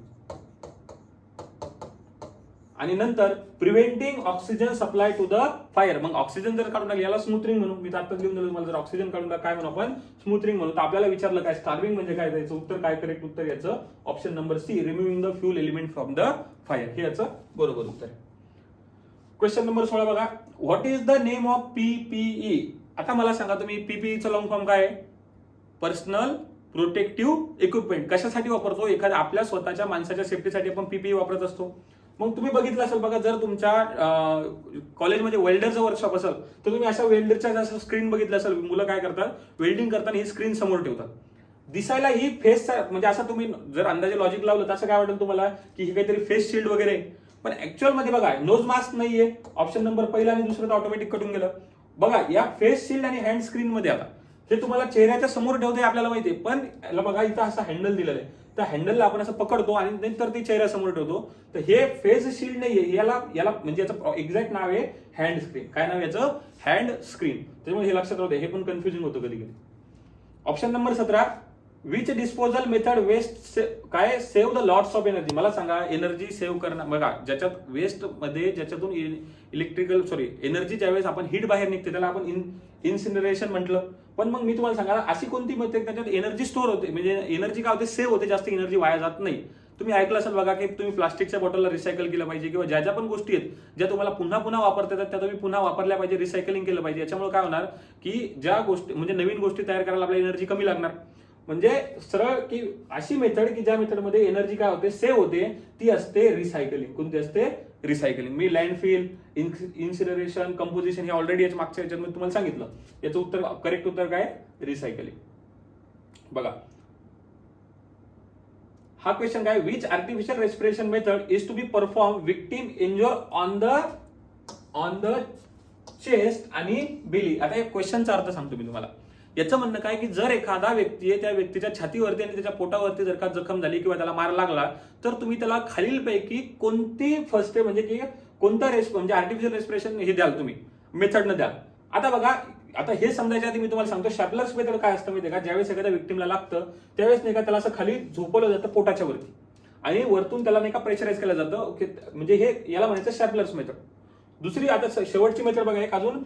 आणि नंतर preventing oxygen supply to the fire. मग ऑक्सिजन जर काढून टाकली याला स्मूथरिंग म्हणून. मी आता लिहून दिलं तुम्हाला, जर ऑक्सिजन काढून टाक काय म्हणू आपण, स्मूथरिंग म्हणून. तर आपल्याला विचारलं काय, स्टार्विंग म्हणजे काय, याचं उत्तर काय, करेक्ट उत्तर याचं option number C, removing the fuel element from the fire, हे याचं बरोबर उत्तर आहे. क्वेश्चन नंबर 16 बघा, what is the name of PPE. आता मला सांगा तुम्ही पीपीईचा लॉंग फॉर्म काय आहे, पर्सनल प्रोटेक्टिव्ह इक्विपमेंट. कशासाठी वापरतो, एखाद्या आपल्या स्वतःच्या माणसाच्या सेफ्टीसाठी आपण पीपीई वापरत असतो. मग तुम्ही बघितलं असेल बघा, जर तुमच्या कॉलेजमध्ये वेल्डरचं वर्कशॉप असेल तर तुम्ही अशा वेल्डरच्या जसं स्क्रीन बघितलं असेल, मुलं काय करतात, वेल्डिंग करताना ही स्क्रीन समोर ठेवतात. दिसायला ही फेसचा म्हणजे असं तुम्ही जर अंदाजे लॉजिक लावलं तर असं काय वाटेल तुम्हाला की ही काहीतरी फेस शिल्ड वगैरे. पण ऍक्च्युअल मध्ये बघा नोज मास्क नाहीये. ऑप्शन नंबर पहिला आणि दुसरं तर ऑटोमॅटिक कटून गेलं. बघा या फेस शिल्ड आणि हँड स्क्रीन मध्ये आता हे तुम्हाला चेहऱ्याच्या समोर ठेवते आपल्याला माहितीये, पण याला बघा इथं असं हँडल दिलेलं आहे. त्या हँडलला आपण असं पकडतो आणि नंतर ती चेहऱ्यासमोर ठेवतो. तर हे फेस शिल्ड नाहीये, याला म्हणजे याचं एक्झॅक्ट नाव आहे हँड स्क्रीन. काय नाव याचं, हँड स्क्रीन. त्याच्यामुळे हे लक्षात राहते, हे पण कन्फ्युजिंग होतं कधी कधी. Option number 17, which disposal method waste काय save the lots of energy. मला सांगा एनर्जी सेव्ह करणं. बघा ज्याच्यात वेस्ट मध्ये ज्याच्यातून एनर्जी ज्यावेळेस आपण हीट बाहेर निघते त्याला आपण इन्सिनरेशन म्हटलं. पण मग मी तुम्हाला सांगा अशी कोणती मेथड त्याच्यात एनर्जी स्टोअर होते, म्हणजे एनर्जी काय होते, सेव्ह होते, जास्त एनर्जी वाया जात नाही. तुम्ही ऐकलं असेल बघा की तुम्ही प्लास्टिकच्या बॉटलला रिसायकल केलं पाहिजे, किंवा ज्या ज्या पण गोष्टी आहेत ज्या तुम्हाला पुन्हा पुन्हा वापरता येतात त्या तुम्ही पुन्हा वापरल्या पाहिजे, रिसायकलिंग केलं पाहिजे. याच्यामुळे काय होणार की ज्या गोष्टी म्हणजे नवीन गोष्टी तयार करायला आपल्याला एनर्जी कमी लागणार. म्हणजे सरळ की अशी मेथड की ज्या मेथडमध्ये एनर्जी काय होते, सेव्ह होते, ती असते रिसायकलिंग. कोणती असते, रिसायकलिंग. मी लँडफिल, इन्सिनरेशन, कंपोजिशन हे ऑलरेडी याच्या मागच्या याच्यामध्ये तुम्हाला सांगितलं. याचं उत्तर करेक्ट उत्तर काय, रिसायकलिंग. बघा हा क्वेश्चन काय, which artificial respiration method is to be perform victim injure on the chest आणि बिली. आता या क्वेश्चनचा अर्थ सांगतो मी तुम्हाला. याचं म्हणणं काय की जर एखादा व्यक्ती आहे त्या व्यक्तीच्या छातीवरती आणि त्याच्या पोटावरती जर का जखम झाली किंवा त्याला मार लागला तर तुम्ही त्याला खालीलपैकी कोणती फर्स्ट एड म्हणजे की कोणता म्हणजे आर्टिफिशियल रेस्पिरेशन हे द्याल तुम्ही मेथडनं द्याल. आता बघा, आता हे समजायच्या आधी मी तुम्हाला सांगतो शॅपलर्स मेथड काय असतं माहिती आहे का, ज्यावेळेस एखाद्या विक्टिमला लागतं त्यावेळेस नाही का त्याला असं खाली झोपवलं जातं पोटाच्या वरती आणि वरतून त्याला नाही का प्रेशराईज केलं जातं. ओके, म्हणजे हे याला म्हणायचं शॅपलर्स मेथड. दुसरी आता शेवटची मेथड बघा, एक अजून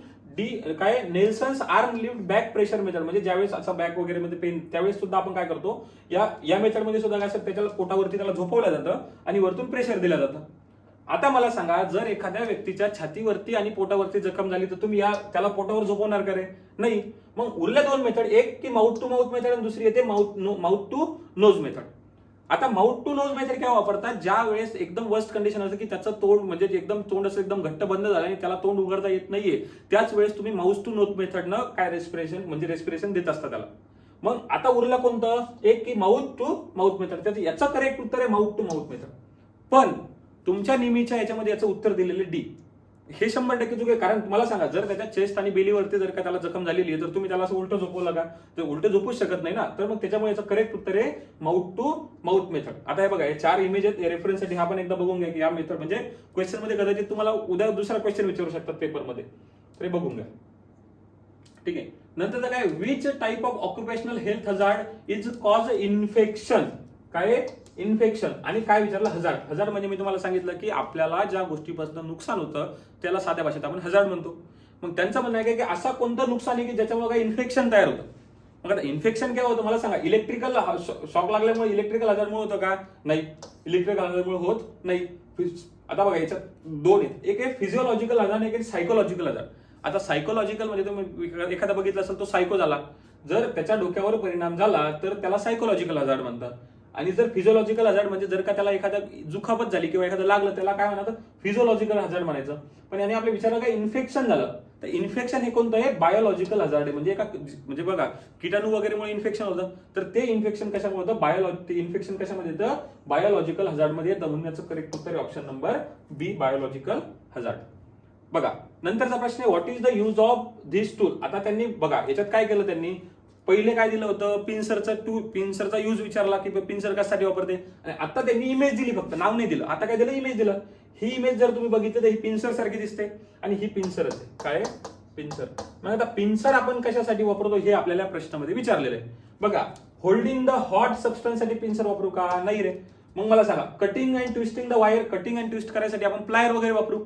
काय Nelson's arm lift back pressure method, म्हणजे ज्यावेळेस असा बॅक वगैरे मध्ये पेन त्यावेळेस सुद्धा आपण काय करतो या मेथडमध्ये सुद्धा काय असतं, त्याच्या पोटावरती त्याला झोपवलं जातं आणि वरतून प्रेशर दिलं जातं. आता मला सांगा, जर एखाद्या व्यक्तीच्या छातीवरती आणि पोटावरती जखम झाली तर तुम्ही त्याला पोटावर झोपवणार का रे? नाही. मग उरल्या दोन मेथड, एक की माउथ टू माउथ मेथड आणि दुसरी येते माउथ टू नोज मेथड. आता माउथ टू नोज मेथड काय वापरतात, ज्या वेळेस एकदम वर्स्ट कंडिशन असतं की त्याचं तोंड म्हणजे एकदम तोंड असं एकदम घट्ट बंद झालं आणि त्याला तोंड उघडता येत नाहीये, त्याच वेळेस तुम्ही माउथ टू नोज मेथडनं काय रेस्पिरेशन देत असता त्याला. मग आता उरलं कोणतं, एक की माउथ टू माउथ मेथड. त्याचं याचं करेक्ट उत्तर आहे माउथ टू माउथ मेथड. पण तुमच्या नेहमीच्या याच्यामध्ये याचं उत्तर दिलेले डी, हे 100% चुके. कारण तुम्हाला सांगा, जर त्याच्या चेस्ट आणि बेलीवरती जर का त्याला जखम झालेली आहे तर तुम्ही त्याला असं उलटं झोपवलं का, तर उलटं झोपूच शकत नाही ना. तर मग त्याच्यामुळे याचं करेक्ट उत्तर आहे माउथ टू माउथ मेथड. आता हे बघा, हे 4 इमेज आहेत रेफरन्ससाठी, हा पण एकदा बघून घ्या की या मेथड म्हणजे क्वेश्चन मध्ये कदाचित तुम्हाला उद्या दुसरा क्वेश्चन विचारू शकतात पेपरमध्ये, तर बघून घ्या. ठीक आहे. नंतर काय, which type of occupational health hazard is cause infection. काय इन्फेक्शन आणि काय विचारलं, हजार्ड. हजार्ड म्हणजे मी तुम्हाला सांगितलं की आपल्याला ज्या गोष्टीपासून नुकसान होतं त्याला साध्या भाषेत आपण हजार्ड म्हणतो. मग त्यांचं म्हणणं आहे की असा कोणतं नुकसान आहे की ज्याच्यामुळे काय इन्फेक्शन तयार होतं. मग आता इन्फेक्शन काय होतं मला सांगा, इलेक्ट्रिकल शॉक लागल्यामुळे इलेक्ट्रिकल हजार्डमुळे होतं का? नाही, इलेक्ट्रिकल हजार्डमुळे होत नाही. आता बघा, याच्यात दोन आहेत, एक आहे फिजिओलॉजिकल हजार्ड, एक आहे सायकोलॉजिकल हजार्ड. आता सायकोलॉजिकल म्हणजे तुम्ही एखादा बघितला असेल तो सायको झाला, जर त्याच्या डोक्यावर परिणाम झाला तर त्याला सायकोलॉजिकल हजार्ड म्हणतात. आणि जर फिजिओलॉजिकल हजार्ड म्हणजे जर का त्याला एखाद्या जुखापत झाली किंवा एखादं लागलं त्याला काय म्हणतात, फिजिओलॉजिकल हजार्ड म्हणायचं. पण याने आपल्या विचाराला काय इन्फेक्शन झालं तर इन्फेक्शन हे कोणतं आहे, बायोलॉजिकल हजार्ड आहे. म्हणजे बघा, किटाणू वगैरेमुळे इन्फेक्शन होतं तर ते इन्फेक्शन कशामुळे होतं, ते इन्फेक्शन कशामध्ये येतं, बायोलॉजिकल हजार्डमध्ये येतं. म्हणून याचं करेक्ट उत्तर आहे ऑप्शन नंबर बी, बायोलॉजिकल हजार्ड. बघा, नंतरचा प्रश्न आहे, what is the use of this tool. आता त्यांनी बघा याच्यात काय केलं, त्यांनी पहिले काय दिलं होतं, पिन्सरचा यूज विचारला की पिन्सर कशासाठी वापरते, आणि आता त्यांनी इमेज दिली, फक्त नाव नाही दिलं. आता काय दिलं, इमेज दिलं. ही इमेज जर तुम्ही बघितलं तर ही पिन्सर सारखी दिसते आणि ही पिन्सरच आहे. काय पिन्सर. मग आता पिन्सर आपण कशासाठी वापरतो हे आपल्याला प्रश्नामध्ये विचारलेलं आहे. बघा, होल्डिंग द हॉट सबस्टन्स साठी पिन्सर वापरू का? नाही रे. मग मला सांगा, cutting and twisting the wire, cutting and twist करायसाठी आपण प्लायर वगैरे वापरू.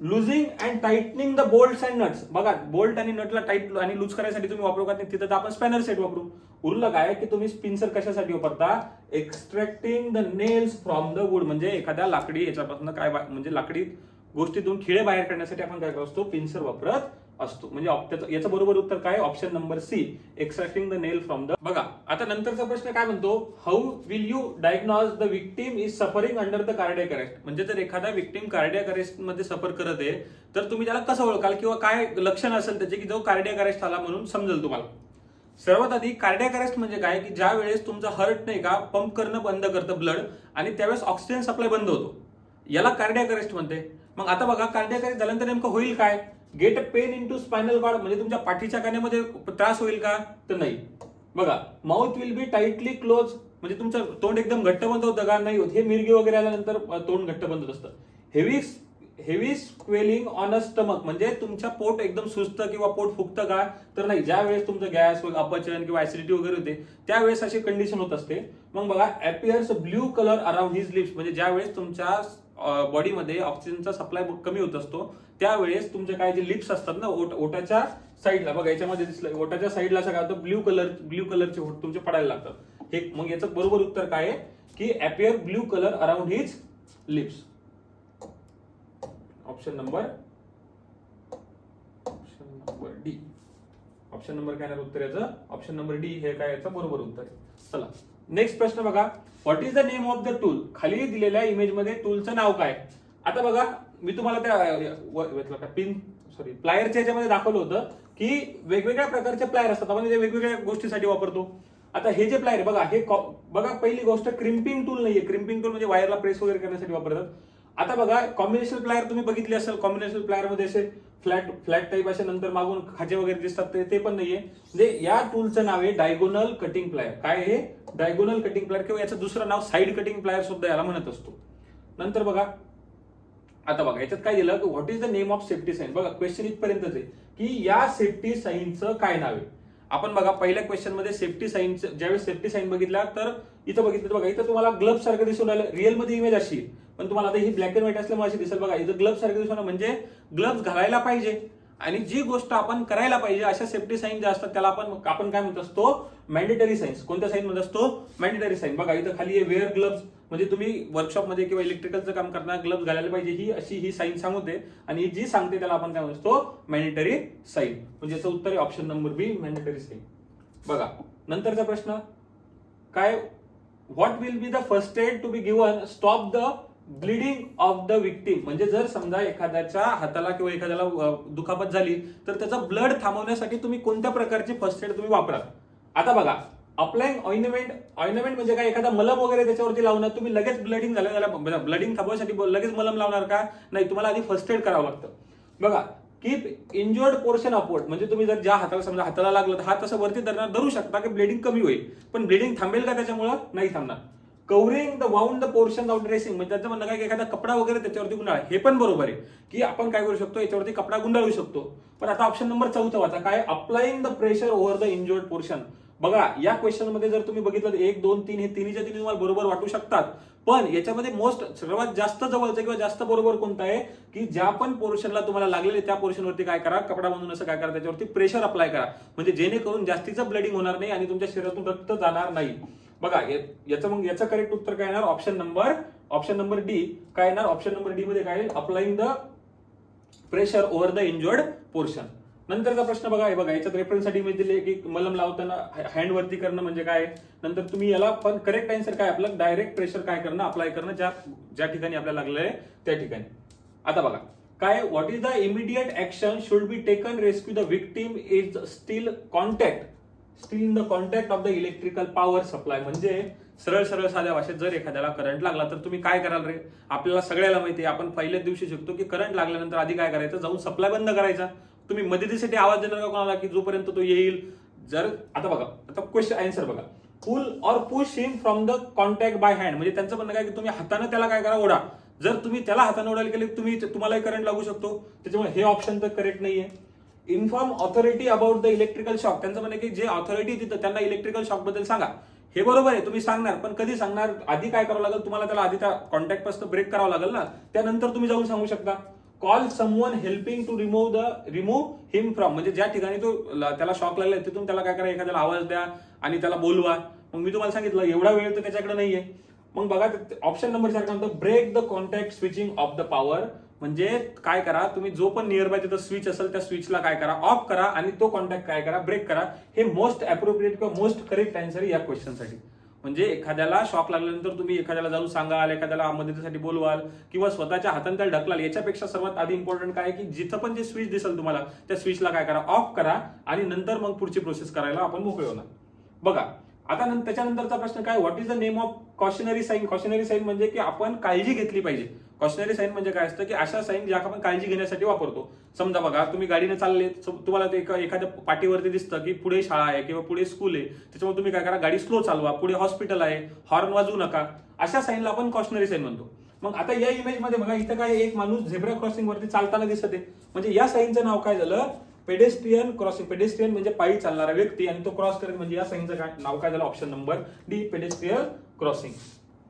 Loosing and tightening the bolts and nuts, बघा बोल्ट आणि नटला टाईट आणि लूज करायसाठी तुम्ही वापरू का? तिथं तर आपण स्पॅनर सेट वापरू. उरलं काय की तुम्ही पिन्सर कशासाठी वापरता, extracting the nails from the wood, म्हणजे एखाद्या लाकडी याच्यापासून काय म्हणजे लाकडी गोष्टीतून खिळे बाहेर काढण्यासाठी आपण काय करतो, पिन्सर वापरत असतो. म्हणजे याचं बरोबर उत्तर काय, option number C, extracting the nail from the. बघा, आता नंतरचा प्रश्न काय म्हणतो, how will you diagnose the victim is suffering under the cardiac arrest. म्हणजे जर एखादा विक्टीम कार्डियक अरेस्ट मध्ये सफर करत आहे तर तुम्ही त्याला कसं ओळखाल किंवा काय लक्षण असेल त्याचे की जो कार्डियक अरेस्ट आला म्हणून समजेल तुम्हाला. सर्वात आधी कार्डियक अरेस्ट म्हणजे काय की ज्या वेळेस तुमचा हार्ट नाही का पंप करणं बंद करतं ब्लड आणि त्यावेळेस ऑक्सिजन सप्लाय बंद होतो, याला कार्डियक अरेस्ट म्हणते. मग आता बघा, कार्डियक अरेस्ट झाल्यानंतर नेमकं होईल काय, get pain into spinal cord, म्हणजे तुमच्या पाठीच्या कानामध्ये त्रास होईल का, तर नाही. बघा, mouth will be tightly close, म्हणजे तुमचं तोंड एकदम घट्ट बंद होतं का, नाही होत. हे मिरगी वगैरे आल्यानंतर तोंड घट्ट बंद होत असतं. हेवी स्क्वेलिंग ऑन अ स्टमक, म्हणजे तुमच्या पोट एकदम सुस्त किंवा पोट फुगतं का, तर नाही. ज्या वेळेस तुमचं गॅस अपचन किंवा ऍसिडिटी वगैरे होते त्यावेळेस अशी कंडिशन होत असते. मग बघा, appears blue colour around his lips, म्हणजे ज्या वेळेस तुमच्या बॉडीमध्ये ऑक्सिजनचा सप्लाय कमी होत असतो त्यावेळेस तुमचे काय जे लिप्स असतात ना ओठाच्या साईडला, बघा याच्यामध्ये दिसलं, ओठाच्या साईडला असं काय होतं, ब्ल्यू कलरचे होठ तुमचे पडायला लागतात. हे मग याचं बरोबर उत्तर काय आहे की appear blue colour around his lips, option number D. Option number काय आहे उत्तर याचं, ऑप्शन नंबर डी हे काय याचं बरोबर उत्तर आहे. चला नेक्स्ट प्रश्न बघा, what is the name of the tool. खाली दिलेल्या इमेज मध्ये टूलचं नाव काय. आता बघा, मी तुम्हाला त्या प्लायरच्या याच्यामध्ये दाखवलं होतं की वेगवेगळ्या प्रकारचे प्लायर असतात, आपण ते वेगवेगळ्या गोष्टीसाठी वापरतो. आता हे जे प्लायर बघा, हे बघा, पहिली गोष्ट क्रिम्पिंग टूल नाहीये. क्रिम्पिंग टूल म्हणजे वायरला प्रेस वगैरे करण्यासाठी वापरतात. आता बघा कॉम्बिनेशनल प्लायर तुम्ही बघितले असेल, कॉम्बिनेशनल प्लायर मध्ये असे फ्लॅट टाईप असे नंतर मागून खाचे वगैरे दिसतात ते पण नाहीये. म्हणजे या टूलचं नाव आहे डायगोनल कटिंग प्लायर. काय आहे? डायगोनल कटिंग प्लायर, किंवा याचं दुसरं नाव साईड कटिंग प्लायर सुद्धा याला म्हणत असतो. नंतर बघा, आता बघा याच्यात काय दिलं की what is the name of safety sign. बघा क्वेश्चन इथपर्यंतच आहे की या सेफ्टी साईनचं काय नाव आहे. आपण बघा पहिल्या क्वेश्चन मध्ये सेफ्टी साईनचं, ज्यावेळेस सेफ्टी साईन बघितला तर इथं बघितलं, बघा इथं तुम्हाला ग्लव्ह सारखं दिसून राहिलं. रिअल मध्ये इमेज अशी, पण तुम्हाला आता ही ब्लॅक अँड व्हाईट असल्यामुळे अशी दिसेल. बघा इथं ग्लव्ह सारखं दिसून, म्हणजे ग्लव्ह घालायला पाहिजे आणि जी गोष्ट आपण करायला पाहिजे अशा सेफ्टी साईन ज्या असतात त्याला आपण काय म्हणत असतो? Mandatory signs. कोणत्या साईन म्हणत असतो? Mandatory sign. बघा इथं खाली आहे वेअर ग्लव्स, म्हणजे तुम्ही वर्कशॉपमध्ये किंवा इलेक्ट्रिकलचं काम करताना ग्लव्स घालायला पाहिजे, ही अशी ही साईन सांगते. आणि जी सांगते त्याला आपण काय म्हणतो? Mandatory sign. म्हणजे याचं उत्तर आहे option number B, mandatory sign. बघा नंतरचा प्रश्न काय? What will be the first aid to be given stop the bleeding of the victim. म्हणजे जर समजा एखाद्याच्या हाताला किंवा एखाद्याला दुखापत झाली तर त्याचा ब्लड थांबवण्यासाठी तुम्ही कोणत्या प्रकारची फर्स्ट एड तुम्ही वापरा. आता बघा अप्लाइंग ऑइनमेंट. ऑइनमेंट म्हणजे काय? एखादा मलम वगैरे त्याच्यावरती लावणार. तुम्ही लगेच ब्लडिंग झालं त्याला ब्लडिंग थांबवण्यासाठी लगेच मलम लावणार का? नाही, तुम्हाला आधी फर्स्ट एड करावं लागतं. बघा कीप इंजर्ड पोर्शन अपवर्ड, म्हणजे तुम्ही जर ज्या हाताला समजा हाताला लागलं तर हात तसं वरती धरू शकता की ब्लिडिंग कमी होईल, पण ब्लिडिंग थांबेल का त्याच्यामुळे? नाही थांबणार. Covering the wound the portion of dressing, म्हणजे त्याचं म्हणणं काय की एखादा कपडा वगैरे त्याच्यावरती गुंडाळा. हे पण बरोबर आहे की आपण काय करू शकतो? याच्यावरती कपडा गुंडाळू शकतो. पण आता ऑप्शन नंबर 4 वाचा. काय? Applying the pressure over the injured portion. बघा या क्वेश्चन मध्ये जर तुम्ही बघितलं 1, 2, 3 हे तिन्हीच्या तिन्ही तुम्हाला बरोबर वाटू शकतात, पण याच्यामध्ये सर्वात जास्त जवळचं किंवा जास्त बरोबर कोणतं आहे की ज्या पण पोर्शनला तुम्हाला लागलेले त्या पोर्शनवरती काय करा? कपडा बांधून असं काय करा? त्याच्यावरती प्रेशर अप्लाय करा, म्हणजे जेणेकरून जास्तीचं ब्लिडिंग होणार नाही आणि तुमच्या शरीरातून रक्त जाणार नाही. बघा याचं करेक्ट उत्तर काय येणार? Option number D. काय येणार? ऑप्शन नंबर डी मध्ये काय? Applying the pressure over the injured portion. नंतरचा प्रश्न बघा, हे बघा याच्यात रेफरन्ससाठी मी दिले की मलम लावताना हँड वरती करणं म्हणजे काय. नंतर तुम्ही याला पण करेक्ट आन्सर काय? आपलं डायरेक्ट प्रेशर काय करणं? अप्लाय करणं ज्या ठिकाणी आपल्याला लागलंय त्या ठिकाणी. आता बघा काय? What is the immediate action should be taken rescue the victim is steel in the contact of the electrical power supply. म्हणजे सरळ साध्या भाषेत जर एखाद्याला करंट लागला तर तुम्ही काय कराल रे? आपल्याला सगळ्याला माहिती आहे, आपण पहिल्याच दिवशी शिकतो की करंट लागल्यानंतर आधी काय करायचं? जाऊन सप्लाय बंद करायचा. तुम्ही मदतीसाठी आवाज देणार का कोणाला की जोपर्यंत तो येईल? जर आता बघा, आता क्वेश्चन आन्सर बघा. Pull or push him from the contact by hand, म्हणजे त्यांचं म्हणणं काय की तुम्ही हाताने त्याला काय करा? ओढा. जर तुम्ही त्याला हाताने ओढायला गेले तुम्हालाही करंट लागू शकतो, त्याच्यामुळे हे ऑप्शन तर करेक्ट नाहीये. Inform authority about the electrical shock, त्यांचं म्हणणं की जे ऑथॉरिटी तिथं त्यांना इलेक्ट्रिकल शॉक बद्दल सांगा. हे बरोबर आहे, तुम्ही सांगणार, पण कधी सांगणार? आधी काय करावं लागेल तुम्हाला? त्याला आधी त्या कॉन्टॅक्ट पासून ब्रेक करावं लागेल ना, त्यानंतर तुम्ही जाऊन सांगू शकता. Call someone helping to remove him from, म्हणजे ज्या ठिकाणी त्याला शॉक लागला तिथून त्याला काय करा? एखाद्याला आवाज द्या आणि त्याला बोलवा. मग मी तुम्हाला सांगितलं एवढा वेळ तर त्याच्याकडे नाहीये. मग बघा ऑप्शन नंबर 4 काय म्हणतो? Break the contact switching off the power, म्हणजे काय करा? तुम्ही जो पण नियर बाय तिथं स्विच असेल त्या स्विचला काय करा? ऑफ करा आणि तो कॉन्टॅक्ट काय करा? ब्रेक करा. हे मोस्ट अप्रोप्रिएट किंवा मोस्ट करेक्ट आन्सर या क्वेश्चनसाठी. म्हणजे एखाद्याला शॉक लागल्यानंतर तुम्ही एखाद्याला जाऊन सांगाल, एखाद्याला मदतीसाठी बोलवाल किंवा स्वतःच्या हाताने त्याला ढकलाल, याच्यापेक्षा सर्वात आधी इम्पॉर्टंट काय की जिथं पण जे स्विच दिसेल तुम्हाला त्या स्विचला काय करा? ऑफ करा आणि नंतर मग पुढची प्रोसेस करायला आपण मोकळे होणार. बघा आता त्याच्यानंतरचा प्रश्न काय? What is the name of cautionary sign. Cautionary sign म्हणजे की आपण काळजी घेतली पाहिजे. कॉशनरी साईन म्हणजे काय असतं की अशा साईन ज्या आपण काळजी घेण्यासाठी वापरतो. समजा बघा तुम्ही गाडीने चालले, तुम्हाला ते एखाद्या पाटीवरती दिसतं की पुढे शाळा आहे किंवा पुढे स्कूल आहे, त्याच्यामुळे तुम्ही काय करा? गाडी स्लो चालवा. पुढे हॉस्पिटल आहे, हॉर्न वाजवू नका. अशा साईनला आपण कॉशनरी साईन म्हणतो. मग आता या इमेज मध्ये बघा इथं काय? एक माणूस झेब्रा क्रॉसिंग वरती चालताना दिसत आहे, म्हणजे या साईनचं नाव काय झालं? Pedestrian crossing. पेडेस्ट्रियन म्हणजे पायी चालणारा व्यक्ती आणि तो क्रॉस करेल, म्हणजे या साईनचं नाव काय झालं? Option number D, pedestrian crossing.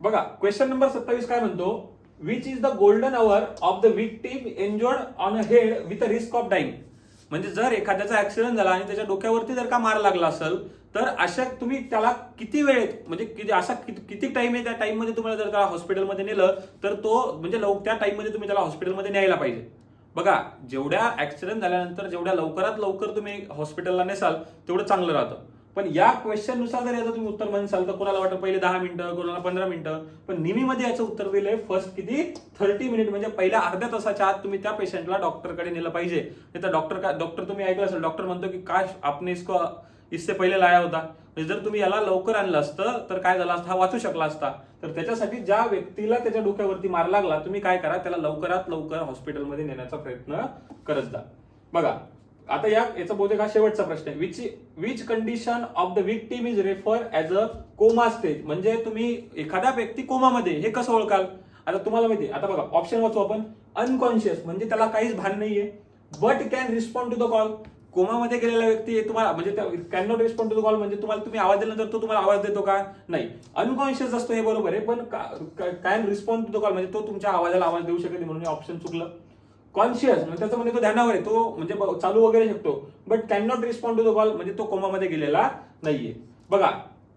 बघा क्वेश्चन नंबर 27 काय म्हणतो? Which is the golden hour of the victim injured on a head with a risk of dying. म्हणजे जर एखाद्याचा ऍक्सिडेंट झाला आणि त्याच्या डोक्यावरती जर का मार लागला असेल तर अशा तुम्ही त्याला किती वेळेत, म्हणजे किती टाइम आहे त्या टाइम मध्ये तुम्हाला जर त्याला हॉस्पिटलमध्ये नेलं तर तो म्हणजे त्या टाइम मध्ये तुम्ही त्याला हॉस्पिटलमध्ये न्यायला पाहिजे. बघा जेवढ्या ऍक्सिडेंट झाल्यानंतर जेवढ्या लवकरात लवकर तुम्ही हॉस्पिटलला नेसाल तेवढं चांगलं राहतं. पण या क्वेश्चन नुसार जर याचं तुम्ही उत्तर म्हणसाल तर कोणाला वाटतं पहिले 10 मिनिटं, कोणाला 15 मिनिटं, पण नेहमीमध्ये याचं उत्तर दिलंय फर्स्ट किती? 30 मिनिट. म्हणजे पहिल्या अर्ध्या तासाच्या आत तुम्ही त्या पेशंटला डॉक्टरकडे नेलं पाहिजे. नाही तर डॉक्टर तुम्ही ऐकलं असेल, डॉक्टर म्हणतो की काश आपने इसको इससे पहिले लाया होता. म्हणजे जर तुम्ही याला लवकर आणलं असतं तर काय झालं असतं, हा वाचू शकला असता. तर त्याच्यासाठी ज्या व्यक्तीला त्याच्या डोक्यावरती मार लागला, तुम्ही काय करा, त्याला लवकरात लवकर हॉस्पिटलमध्ये नेण्याचा प्रयत्न करत जा. बघा आता याचा बहुतेक हा शेवटचा प्रश्न आहे. Which condition of the victim is refer as a coma stage. म्हणजे तुम्ही एखादा व्यक्ती कोमामध्ये, हे कसं ओळखाल? आता तुम्हाला माहिती, आता बघा ऑप्शन वाचू आपण. अनकॉन्शियस म्हणजे त्याला काहीच भान नाहीये, but can respond to the call. कोमामध्ये गेलेला व्यक्ती तुम्हाला म्हणजे can not respond to the call म्हणजे तुम्ही आवाज दिल्यानंतर तो तुम्हाला आवाज देतो का? नाही. अनकॉन्शियस असतो हे बरोबर आहे, पण can respond to the call म्हणजे तो तुमच्या आवाजाला आवाज देऊ शकत नाही, म्हणून ऑप्शन चुकलं. कॉन्शियस म्हणजे त्याचं म्हणजे तो ध्यानावर आहे, तो म्हणजे चालू वगैरे शकतो, but can not respond to the call म्हणजे तो कोमामध्ये गेलेला नाहीये. बघा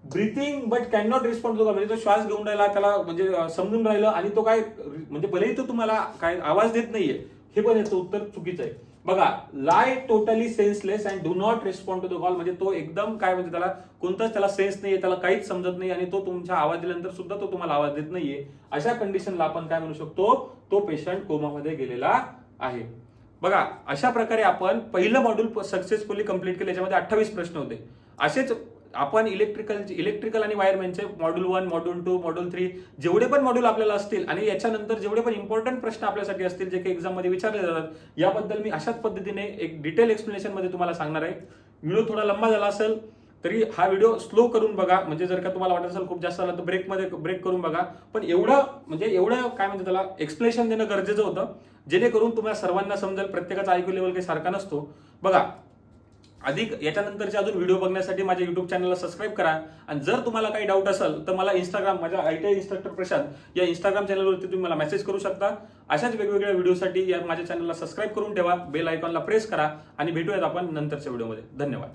breathing but can not respond to the call म्हणजे तो श्वास घेऊन राहिला, त्याला म्हणजे समजून राहिलं आणि तो काय म्हणजे भलेही तो तुम्हाला काय आवाज देत नाहीये, हे पण याचं उत्तर चुकीचं आहे. बघा lie totally senseless and do not respond to the call म्हणजे तो एकदम काय म्हणजे त्याला कोणताच त्याला सेन्स नाहीये, त्याला काहीच समजत नाही आणि तो तुमच्या आवाज दिल्यानंतर सुद्धा तो तुम्हाला आवाज देत नाहीये. अशा कंडिशनला आपण काय म्हणू शकतो, तो पेशंट कोमामध्ये गेलेला आहे. बघा अशा प्रकारे आपण पहिलं मॉड्यूल सक्सेसफुली कंप्लीट केलं. याच्यामध्ये 28 प्रश्न होते. असेच आपण इलेक्ट्रिकल आणि वायरमॅनचे मॉड्यूल 1, मॉड्यूल 2, मॉड्यूल 3 जेवढे पण मॉड्यूल आपल्याला असतील आणि याच्यानंतर जेवढे पण इम्पॉर्टंट प्रश्न आपल्यासाठी असतील जे काही एक्झाम मध्ये विचारले जातात, याबद्दल मी अशाच पद्धतीने एक डिटेल एक्सप्लेनेशन मध्ये तुम्हाला सांगणार आहे. व्हिडिओ थोडा लंबा झाला असेल तरी हा व्हिडिओ स्लो करून बघा, म्हणजे जर का तुम्हाला वाटत असेल खूप जास्त झाला तर ब्रेक करून बघा. पण एवढं काय म्हणते त्याला एक्सप्लेनेशन देणं गरजेचं होतं, जेणेकरून तुम्हाला सर्वांना समजेल. प्रत्येकाचा IQ लेवल काही सारखा नसतो. बघा अधिक याच्यानंतरचे अजून व्हिडिओ बघण्यासाठी माझ्या युट्यूब चॅनलला सबस्क्राईब करा. आणि जर तुम्हाला काही डाऊट असेल तर मला इंस्टाग्राम, माझ्या ITI इन्स्ट्रक्टर प्रशांत या इंस्टाग्राम चॅनलवरती तुम्ही मला मेसेज करू शकता. अशाच वेगवेगळ्या व्हिडिओसाठी या माझ्या चॅनलला सबस्क्राईब करून ठेवा, बेल आयकॉनला प्रेस करा आणि भेटूयात आपण नंतरच्या व्हिडिओमध्ये. धन्यवाद.